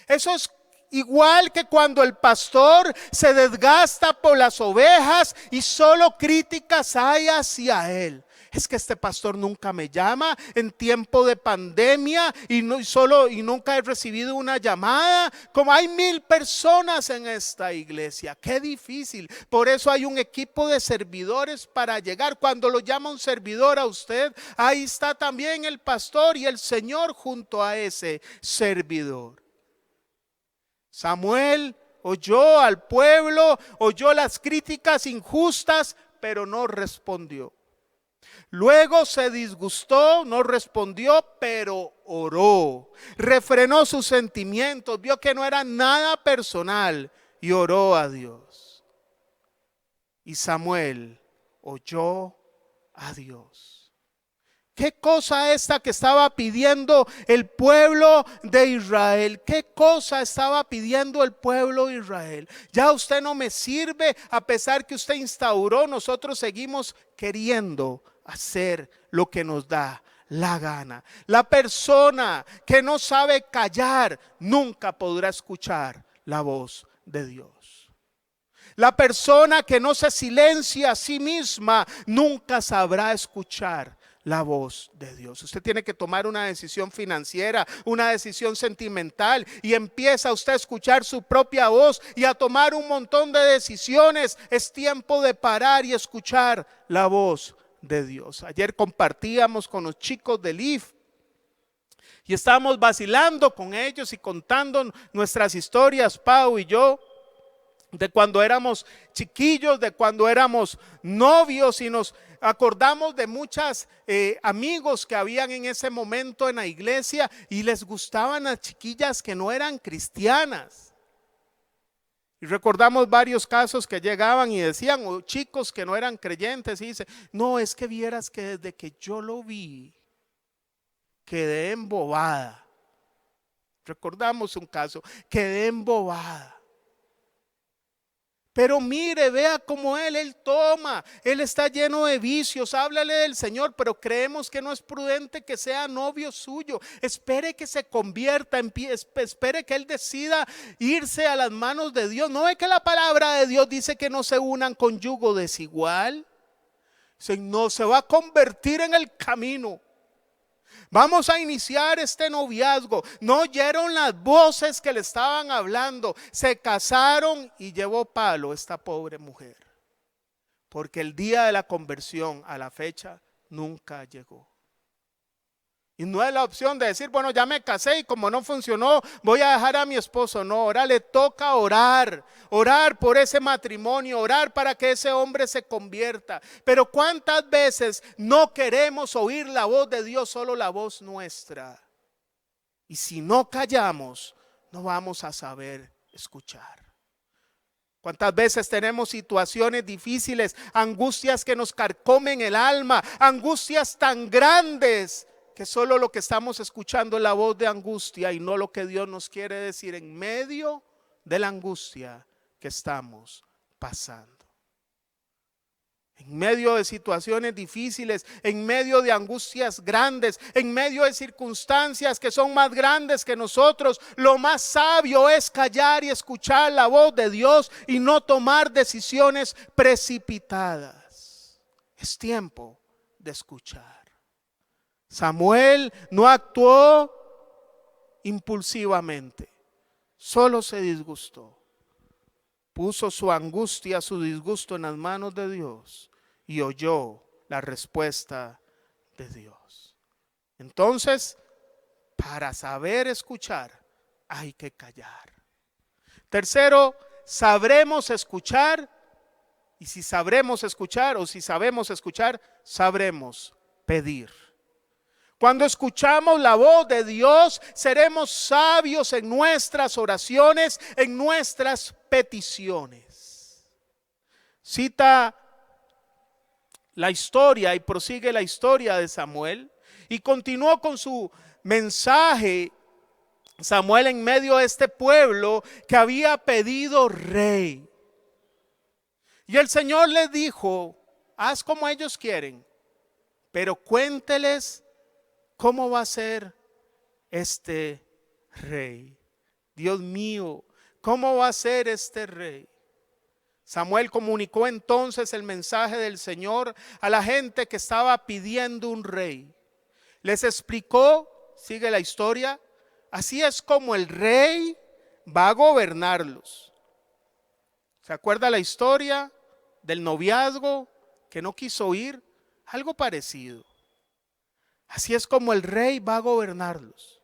Eso es igual que cuando el pastor se desgasta por las ovejas y solo críticas hay hacia él. Es que este pastor nunca me llama en tiempo de pandemia y nunca he recibido una llamada. Como hay 1000 personas en esta iglesia, qué difícil. Por eso hay un equipo de servidores para llegar. Cuando lo llama un servidor a usted, ahí está también el pastor y el Señor junto a ese servidor. Samuel oyó al pueblo, oyó las críticas injustas, pero no respondió. Luego se disgustó, no respondió, pero oró. Refrenó sus sentimientos, vio que no era nada personal y oró a Dios. Y Samuel oyó a Dios. ¿Qué cosa esta que estaba pidiendo el pueblo de Israel? ¿Qué cosa estaba pidiendo el pueblo de Israel? Ya usted no me sirve, a pesar que usted instauró, nosotros seguimos queriendo hacer lo que nos da la gana. La persona que no sabe callar nunca podrá escuchar la voz de Dios. La persona que no se silencia a sí misma nunca sabrá escuchar la voz de Dios. Usted tiene que tomar una decisión financiera, una decisión sentimental, y empieza usted a escuchar su propia voz y a tomar un montón de decisiones. Es tiempo de parar y escuchar la voz de Dios. Ayer compartíamos con los chicos del IF y estábamos vacilando con ellos y contando nuestras historias, Pau y yo, de cuando éramos chiquillos, de cuando éramos novios, y nos acordamos de muchas amigos que habían en ese momento en la iglesia y les gustaban las chiquillas que no eran cristianas. Y recordamos varios casos que llegaban y decían, o chicos que no eran creyentes, y dice, no, es que vieras que desde que yo lo vi, quedé embobada. Recordamos un caso, quedé embobada. Pero mire, vea cómo él toma, él está lleno de vicios, háblale del Señor, pero creemos que no es prudente que sea novio suyo. Espere que se convierta, espere que él decida irse a las manos de Dios. ¿No ve que la palabra de Dios dice que no se unan con yugo desigual? No, se va a convertir en el camino. Vamos a iniciar este noviazgo. No oyeron las voces que le estaban hablando. Se casaron y llevó palo esta pobre mujer. Porque el día de la conversión a la fecha nunca llegó. Y no es la opción de decir, bueno, ya me casé y como no funcionó, voy a dejar a mi esposo. No, ahora le toca orar por ese matrimonio, orar para que ese hombre se convierta. Pero ¿cuántas veces no queremos oír la voz de Dios, solo la voz nuestra? Y si no callamos, no vamos a saber escuchar. ¿Cuántas veces tenemos situaciones difíciles, angustias que nos carcomen el alma, angustias tan grandes que solo lo que estamos escuchando es la voz de angustia y no lo que Dios nos quiere decir en medio de la angustia que estamos pasando? En medio de situaciones difíciles, en medio de angustias grandes, en medio de circunstancias que son más grandes que nosotros, lo más sabio es callar y escuchar la voz de Dios y no tomar decisiones precipitadas. Es tiempo de escuchar. Samuel no actuó impulsivamente, solo se disgustó. Puso su angustia, su disgusto en las manos de Dios y oyó la respuesta de Dios. Entonces, para saber escuchar, hay que callar. Tercero, sabremos escuchar, y si sabremos escuchar o si sabemos escuchar, sabremos pedir. Cuando escuchamos la voz de Dios, seremos sabios en nuestras oraciones, en nuestras peticiones. Cita la historia y prosigue la historia de Samuel y continuó con su mensaje. Samuel en medio de este pueblo que había pedido rey. Y el Señor les dijo, haz como ellos quieren, pero cuénteles ¿cómo va a ser este rey? Dios mío, ¿cómo va a ser este rey? Samuel comunicó entonces el mensaje del Señor a la gente que estaba pidiendo un rey. Les explicó, sigue la historia, así es como el rey va a gobernarlos. ¿Se acuerda la historia del noviazgo que no quiso ir? Algo parecido. Así es como el rey va a gobernarlos.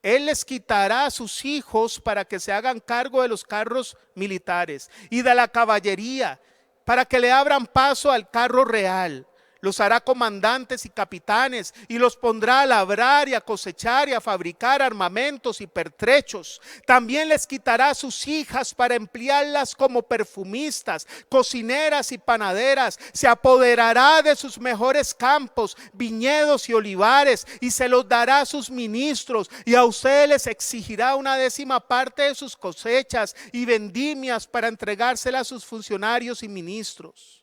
Él les quitará a sus hijos para que se hagan cargo de los carros militares y de la caballería, para que le abran paso al carro real. Los hará comandantes y capitanes y los pondrá a labrar y a cosechar y a fabricar armamentos y pertrechos. También les quitará a sus hijas para emplearlas como perfumistas, cocineras y panaderas. Se apoderará de sus mejores campos, viñedos y olivares y se los dará a sus ministros, y a ustedes les exigirá 1/10 de sus cosechas y vendimias para entregárselas a sus funcionarios y ministros.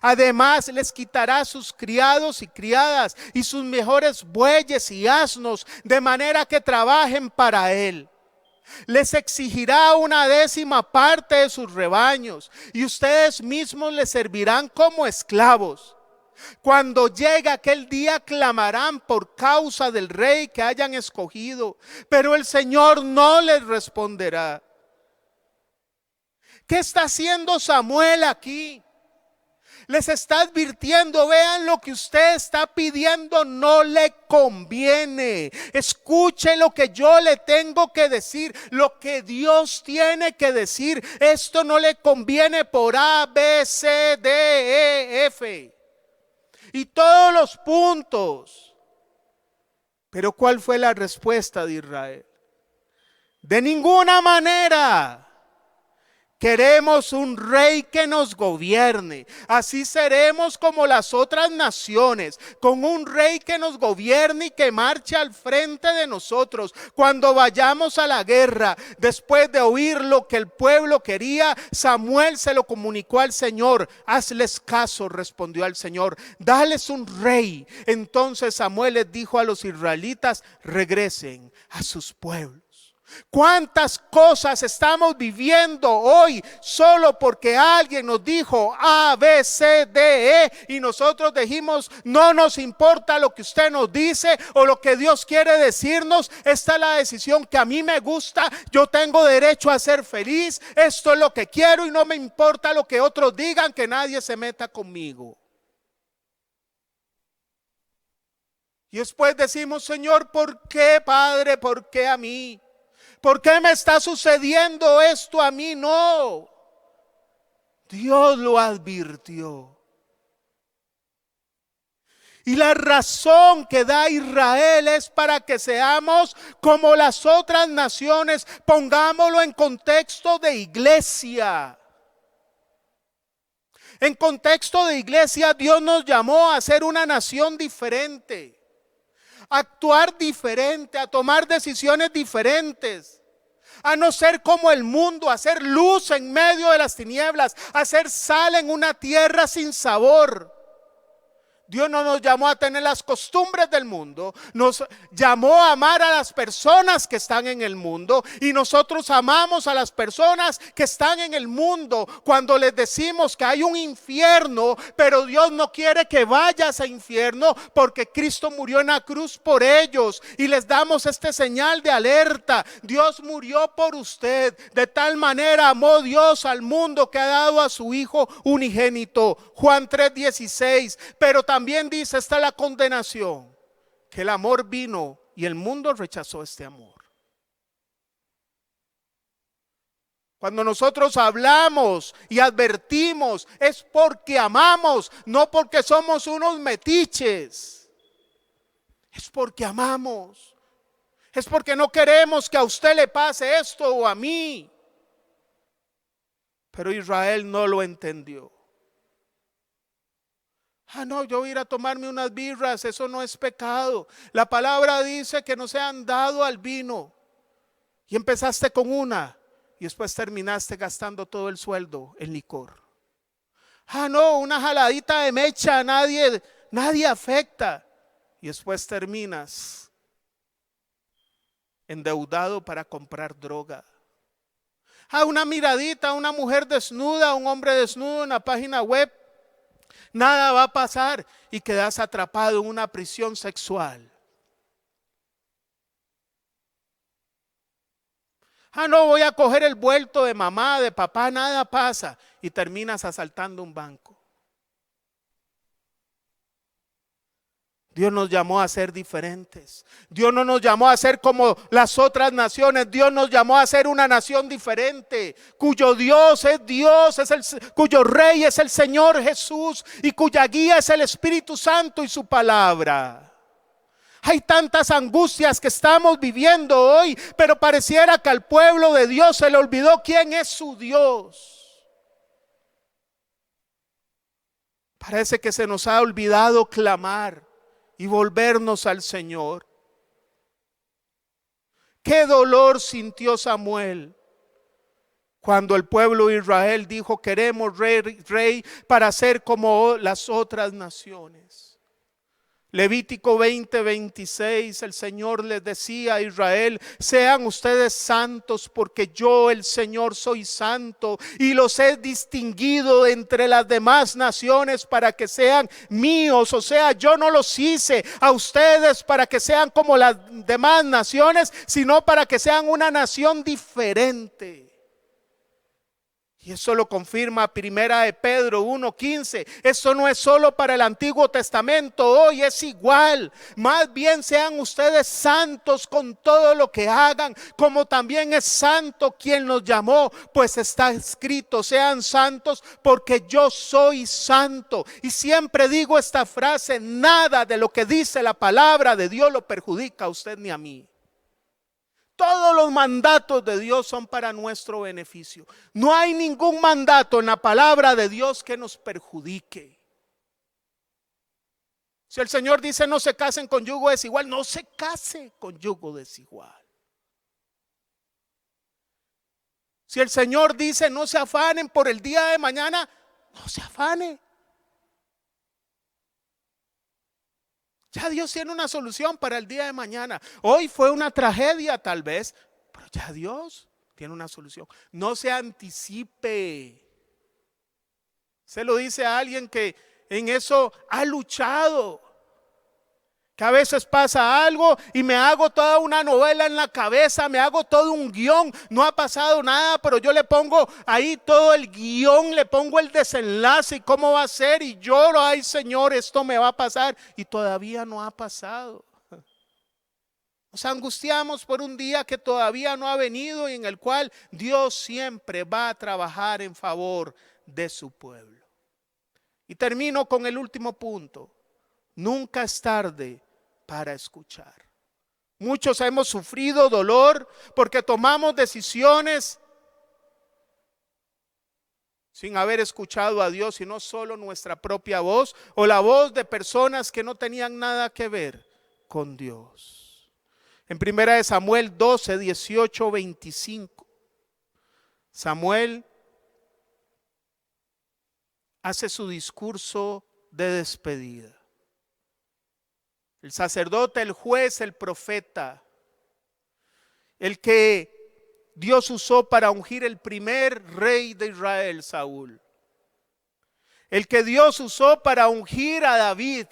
Además les quitará sus criados y criadas y sus mejores bueyes y asnos, de manera que trabajen para él. Les exigirá 1/10 de sus rebaños y ustedes mismos les servirán como esclavos. Cuando llegue aquel día clamarán por causa del rey que hayan escogido, pero el Señor no les responderá. ¿Qué está haciendo Samuel aquí? Les está advirtiendo, vean, lo que usted está pidiendo no le conviene. Escuche lo que yo le tengo que decir, lo que Dios tiene que decir. Esto no le conviene por A, B, C, D, E, F y todos los puntos. Pero ¿cuál fue la respuesta de Israel? De ninguna manera. Queremos un rey que nos gobierne. Así seremos como las otras naciones, con un rey que nos gobierne y que marche al frente de nosotros. Cuando vayamos a la guerra, después de oír lo que el pueblo quería, Samuel se lo comunicó al Señor. Hazles caso, respondió al Señor, dales un rey. Entonces Samuel les dijo a los israelitas, regresen a sus pueblos. ¿Cuántas cosas estamos viviendo hoy solo porque alguien nos dijo A, B, C, D, E y nosotros dijimos no nos importa lo que usted nos dice o lo que Dios quiere decirnos? Esta es la decisión que a mí me gusta, yo tengo derecho a ser feliz, esto es lo que quiero y no me importa lo que otros digan, que nadie se meta conmigo. Y después decimos, Señor, ¿por qué, Padre? ¿Por qué a mí? ¿Por qué me está sucediendo esto a mí? No, Dios lo advirtió. Y la razón que da Israel es para que seamos como las otras naciones. Pongámoslo en contexto de iglesia. En contexto de iglesia, Dios nos llamó a ser una nación diferente, a actuar diferente, a tomar decisiones diferentes, a no ser como el mundo, a ser luz en medio de las tinieblas, a ser sal en una tierra sin sabor. Dios no nos llamó a tener las costumbres del mundo, nos llamó a amar a las personas que están en el mundo y nosotros amamos a las personas que están en el mundo cuando les decimos que hay un infierno, pero Dios no quiere que vayas a infierno porque Cristo murió en la cruz por ellos y les damos este señal de alerta. Dios murió por usted, de tal manera amó Dios al mundo que ha dado a su Hijo unigénito. Juan 3:16, pero también dice, está la condenación, que el amor vino y el mundo rechazó este amor. Cuando nosotros hablamos y advertimos es porque amamos, no porque somos unos metiches. Es porque amamos. Es porque no queremos que a usted le pase esto o a mí. Pero Israel no lo entendió. No, yo voy a ir a tomarme unas birras, eso no es pecado. La palabra dice que no se han dado al vino. Y empezaste con una y después terminaste gastando todo el sueldo en licor. No, una jaladita de mecha, nadie afecta. Y después terminas endeudado para comprar droga. Una miradita, una mujer desnuda, un hombre desnudo en la página web. Nada va a pasar y quedas atrapado en una prisión sexual. No voy a coger el vuelto de mamá, de papá, nada pasa. Y terminas asaltando un banco. Dios nos llamó a ser diferentes. Dios no nos llamó a ser como las otras naciones. Dios nos llamó a ser una nación diferente, cuyo Dios, cuyo Rey es el Señor Jesús y cuya guía es el Espíritu Santo y su palabra. Hay tantas angustias que estamos viviendo hoy, pero pareciera que al pueblo de Dios se le olvidó quién es su Dios. Parece que se nos ha olvidado clamar y volvernos al Señor. Qué dolor sintió Samuel cuando el pueblo de Israel dijo, queremos rey para ser como las otras naciones. Levítico 20:26, el Señor les decía a Israel, sean ustedes santos porque yo el Señor soy santo y los he distinguido entre las demás naciones para que sean míos. O sea, yo no los hice a ustedes para que sean como las demás naciones, sino para que sean una nación diferente. Y eso lo confirma Primera de Pedro 1:15. Esto no es solo para el Antiguo Testamento, hoy es igual. Más bien sean ustedes santos con todo lo que hagan, como también es santo quien los llamó, pues está escrito, sean santos porque yo soy santo. Y siempre digo esta frase, nada de lo que dice la palabra de Dios lo perjudica a usted ni a mí. Todos los mandatos de Dios son para nuestro beneficio. No hay ningún mandato en la palabra de Dios que nos perjudique. Si el Señor dice no se casen con yugo desigual, no se case con yugo desigual. Si el Señor dice no se afanen por el día de mañana, no se afane. Ya Dios tiene una solución para el día de mañana. Hoy fue una tragedia tal vez, pero ya Dios tiene una solución. No se anticipe. Se lo dice a alguien que en eso ha luchado. Que a veces pasa algo y me hago toda una novela en la cabeza, me hago todo un guión, no ha pasado nada, pero yo le pongo ahí todo el guión, le pongo el desenlace y cómo va a ser y lloro, ay Señor, esto me va a pasar y todavía no ha pasado. Nos angustiamos por un día que todavía no ha venido y en el cual Dios siempre va a trabajar en favor de su pueblo. Y termino con el último punto. Nunca es tarde para escuchar. Muchos hemos sufrido dolor porque tomamos decisiones sin haber escuchado a Dios, sino solo nuestra propia voz o la voz de personas que no tenían nada que ver con Dios. En 1 Samuel 12, 18, 25, Samuel hace su discurso de despedida. El sacerdote, el juez, el profeta, el que Dios usó para ungir el primer rey de Israel, Saúl. El que Dios usó para ungir a David,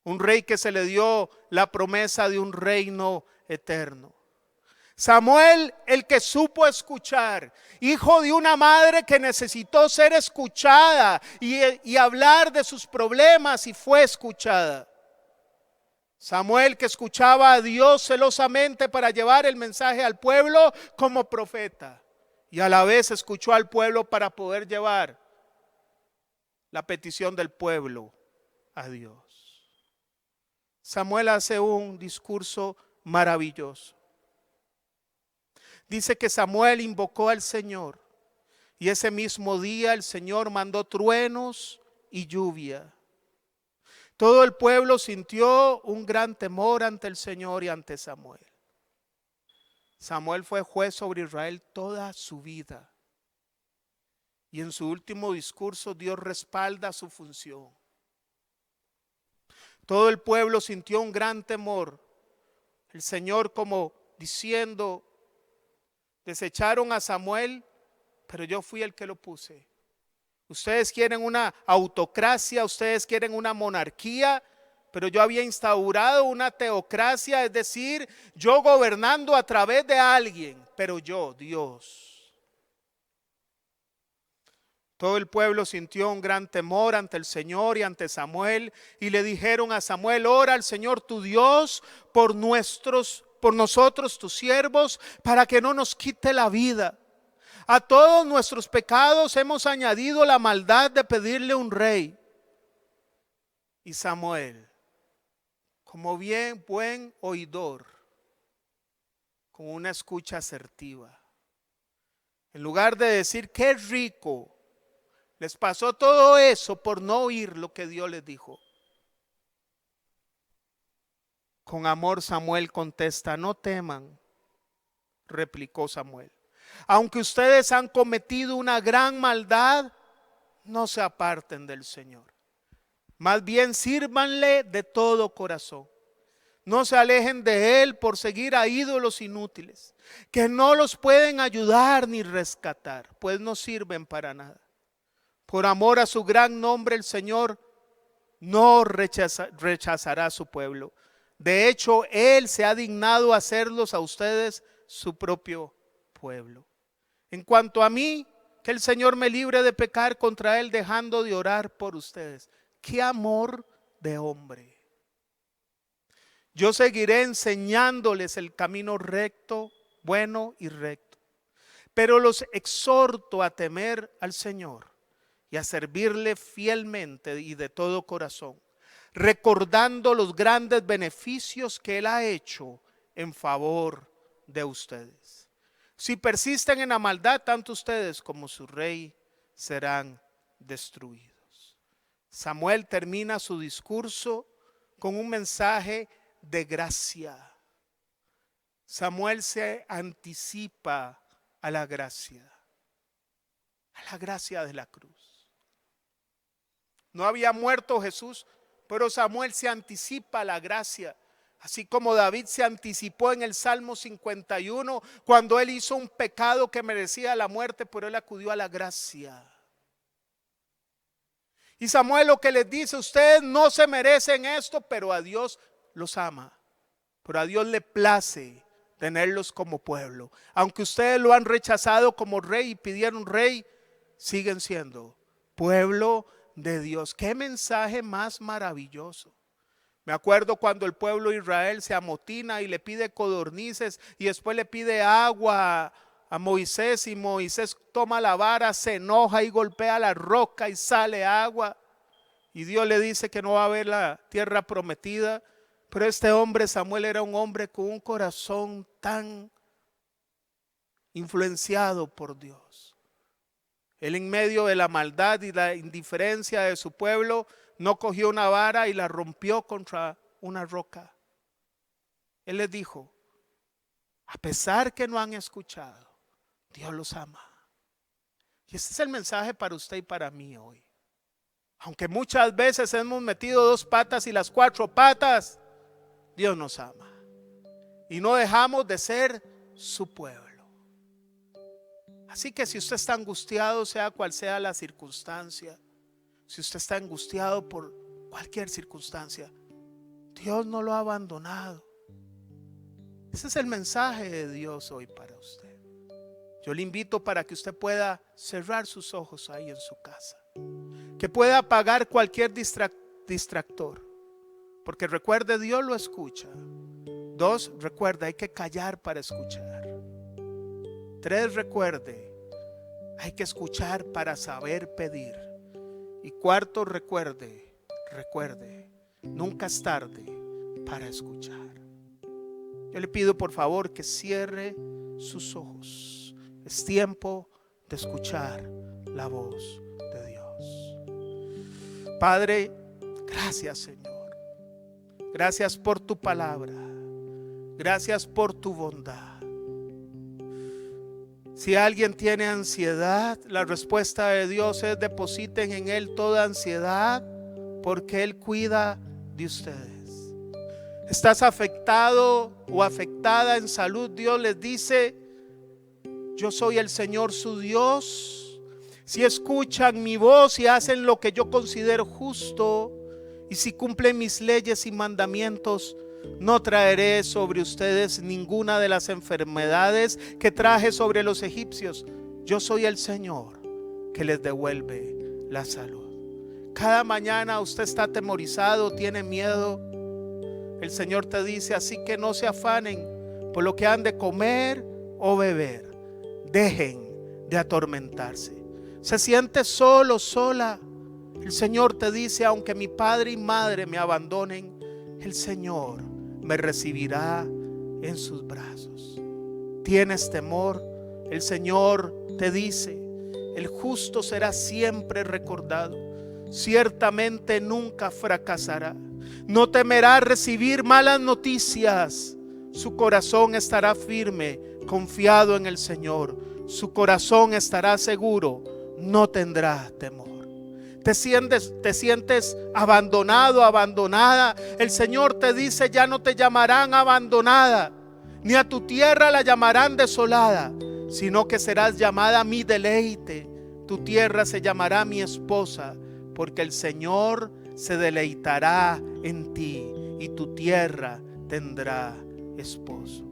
un rey que se le dio la promesa de un reino eterno. Samuel, el que supo escuchar, hijo de una madre que necesitó ser escuchada y hablar de sus problemas y fue escuchada. Samuel, que escuchaba a Dios celosamente para llevar el mensaje al pueblo como profeta y a la vez escuchó al pueblo para poder llevar la petición del pueblo a Dios. Samuel hace un discurso maravilloso. Dice que Samuel invocó al Señor y ese mismo día el Señor mandó truenos y lluvia. Todo el pueblo sintió un gran temor ante el Señor y ante Samuel. Samuel fue juez sobre Israel toda su vida y en su último discurso Dios respalda su función. Todo el pueblo sintió un gran temor. El Señor como diciendo, desecharon a Samuel, pero yo fui el que lo puse. Ustedes quieren una autocracia, ustedes quieren una monarquía, pero yo había instaurado una teocracia, es decir, yo gobernando a través de alguien, pero yo, Dios. Todo el pueblo sintió un gran temor ante el Señor y ante Samuel y le dijeron a Samuel, ora al Señor tu Dios por nosotros tus siervos, para que no nos quite la vida. A todos nuestros pecados hemos añadido la maldad de pedirle un rey. Y Samuel, como bien buen oidor, con una escucha asertiva, en lugar de decir qué rico, les pasó todo eso por no oír lo que Dios les dijo. Con amor Samuel contesta, no teman, replicó Samuel. Aunque ustedes han cometido una gran maldad, no se aparten del Señor. Más bien sírvanle de todo corazón. No se alejen de Él por seguir a ídolos inútiles, que no los pueden ayudar ni rescatar, pues no sirven para nada. Por amor a su gran nombre, el Señor no rechazará a su pueblo. De hecho, Él se ha dignado hacerlos a ustedes su propio pueblo. En cuanto a mí, que el Señor me libre de pecar contra Él dejando de orar por ustedes. ¡Qué amor de hombre! Yo seguiré enseñándoles el camino recto, bueno y recto. Pero los exhorto a temer al Señor y a servirle fielmente y de todo corazón, recordando los grandes beneficios que Él ha hecho en favor de ustedes. Si persisten en la maldad, tanto ustedes como su rey serán destruidos. Samuel termina su discurso con un mensaje de gracia. Samuel se anticipa a la gracia de la cruz. No había muerto Jesús, pero Samuel se anticipa a la gracia. Así como David se anticipó en el Salmo 51 cuando él hizo un pecado que merecía la muerte, pero él acudió a la gracia. Y Samuel lo que les dice: ustedes no se merecen esto, pero a Dios los ama. Pero a Dios le place tenerlos como pueblo. Aunque ustedes lo han rechazado como rey y pidieron rey, siguen siendo pueblo de Dios. ¡Qué mensaje más maravilloso! Me acuerdo cuando el pueblo de Israel se amotina y le pide codornices y después le pide agua a Moisés, y Moisés toma la vara, se enoja y golpea la roca y sale agua. Y Dios le dice que no va a haber la tierra prometida. Pero este hombre, Samuel, era un hombre con un corazón tan influenciado por Dios. Él, en medio de la maldad y la indiferencia de su pueblo, no cogió una vara y la rompió contra una roca. Él les dijo: a pesar que no han escuchado, Dios los ama. Y este es el mensaje para usted y para mí hoy. Aunque muchas veces hemos metido 2 patas y las 4 patas, Dios nos ama. Y no dejamos de ser su pueblo. Así que si usted está angustiado, sea cual sea la circunstancia, si usted está angustiado por cualquier circunstancia, Dios no lo ha abandonado. Ese es el mensaje de Dios hoy para usted. Yo le invito para que usted pueda cerrar sus ojos ahí en su casa, que pueda apagar cualquier distractor, porque recuerde, Dios lo escucha. 2, recuerda, hay que callar para escuchar. 3, recuerde, hay que escuchar para saber pedir. Y 4, recuerde, nunca es tarde para escuchar. Yo le pido por favor que cierre sus ojos. Es tiempo de escuchar la voz de Dios. Padre, gracias, Señor. Gracias por tu palabra. Gracias por tu bondad. Si alguien tiene ansiedad, la respuesta de Dios es: depositen en Él toda ansiedad, porque Él cuida de ustedes. ¿Estás afectado o afectada en salud? Dios les dice: yo soy el Señor su Dios. Si escuchan mi voz y hacen lo que yo considero justo, y si cumplen mis leyes y mandamientos, no traeré sobre ustedes ninguna de las enfermedades que traje sobre los egipcios. Yo soy el Señor que les devuelve la salud. Cada mañana usted está atemorizado, tiene miedo. El Señor te dice: así que no se afanen por lo que han de comer o beber. Dejen de atormentarse. Se siente solo, sola. El Señor te dice: aunque mi padre y madre me abandonen, el Señor me recibirá en sus brazos. ¿Tienes temor? El Señor te dice: el justo será siempre recordado. Ciertamente nunca fracasará. No temerá recibir malas noticias. Su corazón estará firme, confiado en el Señor. Su corazón estará seguro, no tendrá temor. Te sientes abandonado, abandonada. El Señor te dice: ya no te llamarán abandonada, ni a tu tierra la llamarán desolada, sino que serás llamada mi deleite. Tu tierra se llamará mi esposa, porque el Señor se deleitará en ti y tu tierra tendrá esposo.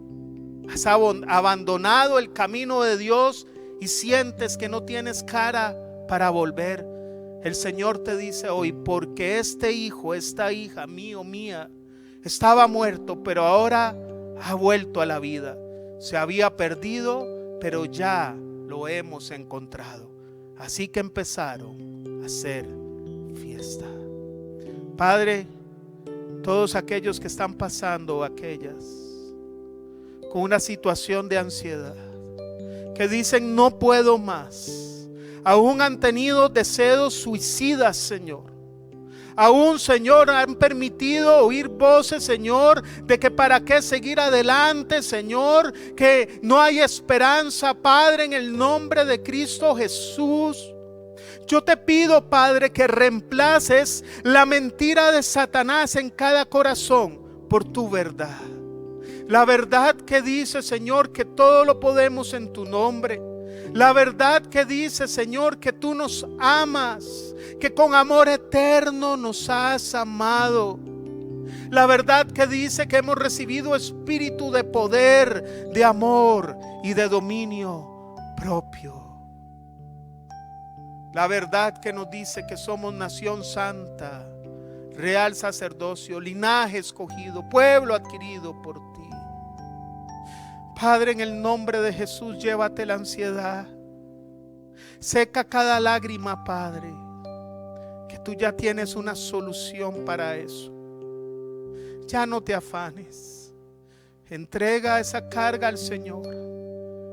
Has abandonado el camino de Dios y sientes que no tienes cara para volver, el Señor te dice hoy: porque este hijo, esta hija mío, mía, estaba muerto, pero ahora ha vuelto a la vida. Se había perdido, pero ya lo hemos encontrado. Así que empezaron a hacer fiesta. Padre, todos aquellos que están pasando, aquellas con una situación de ansiedad, que dicen no puedo más, aún han tenido deseos suicidas, Señor. Aún, Señor, han permitido oír voces, Señor, de que para qué seguir adelante, Señor, que no hay esperanza, Padre, en el nombre de Cristo Jesús. Yo te pido, Padre, que reemplaces la mentira de Satanás en cada corazón por tu verdad. La verdad que dice, Señor, que todo lo podemos en tu nombre. La verdad que dice, Señor, que tú nos amas, que con amor eterno nos has amado. La verdad que dice que hemos recibido espíritu de poder, de amor y de dominio propio. La verdad que nos dice que somos nación santa, real sacerdocio, linaje escogido, pueblo adquirido por ti. Padre, en el nombre de Jesús, llévate la ansiedad. Seca cada lágrima, Padre, que tú ya tienes una solución para eso. Ya no te afanes. Entrega esa carga al Señor.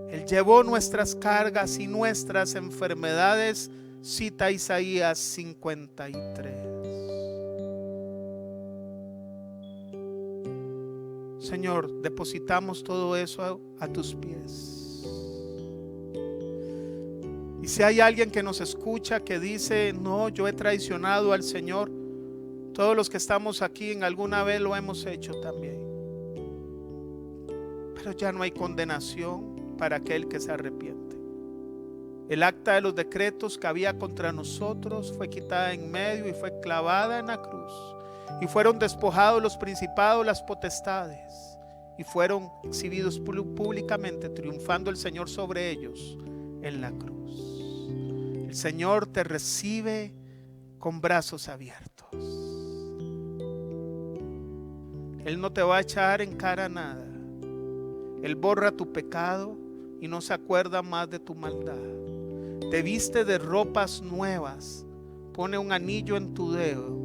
Él llevó nuestras cargas y nuestras enfermedades. Cita Isaías 53. Señor, depositamos todo eso a tus pies. Y si hay alguien que nos escucha que dice: no, yo he traicionado al Señor, todos los que estamos aquí en alguna vez lo hemos hecho también. Pero ya no hay condenación para aquel que se arrepiente. El acta de los decretos que había contra nosotros fue quitada en medio y fue clavada en la cruz. Y fueron despojados los principados, las potestades, y fueron exhibidos públicamente, triunfando el Señor sobre ellos en la cruz. El Señor te recibe con brazos abiertos. Él no te va a echar en cara nada. Él borra tu pecado y no se acuerda más de tu maldad. Te viste de ropas nuevas, pone un anillo en tu dedo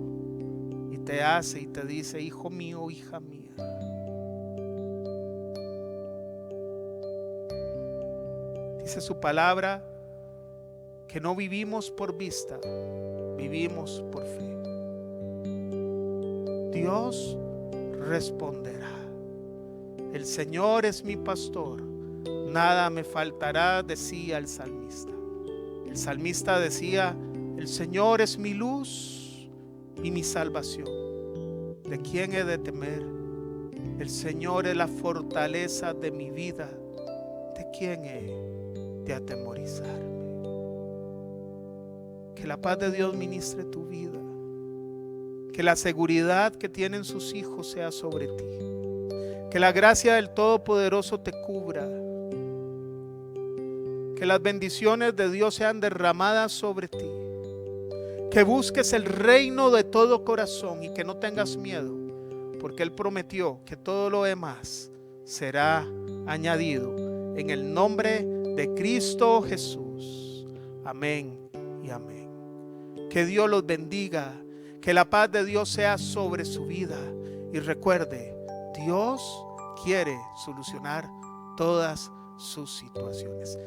y te hace y te dice: hijo mío, hija mía. Dice su palabra que no vivimos por vista, vivimos por fe. Dios responderá. El Señor es mi pastor, nada me faltará, decía el salmista. El salmista decía: el Señor es mi luz y mi salvación. ¿De quién he de temer? El Señor es la fortaleza de mi vida. ¿De quién he de atemorizarme? Que la paz de Dios ministre tu vida. Que la seguridad que tienen sus hijos sea sobre ti. Que la gracia del Todopoderoso te cubra. Que las bendiciones de Dios sean derramadas sobre ti. Que busques el reino de todo corazón y que no tengas miedo, porque Él prometió que todo lo demás será añadido en el nombre de Cristo Jesús. Amén y amén. Que Dios los bendiga, que la paz de Dios sea sobre su vida. Y recuerde, Dios quiere solucionar todas sus situaciones.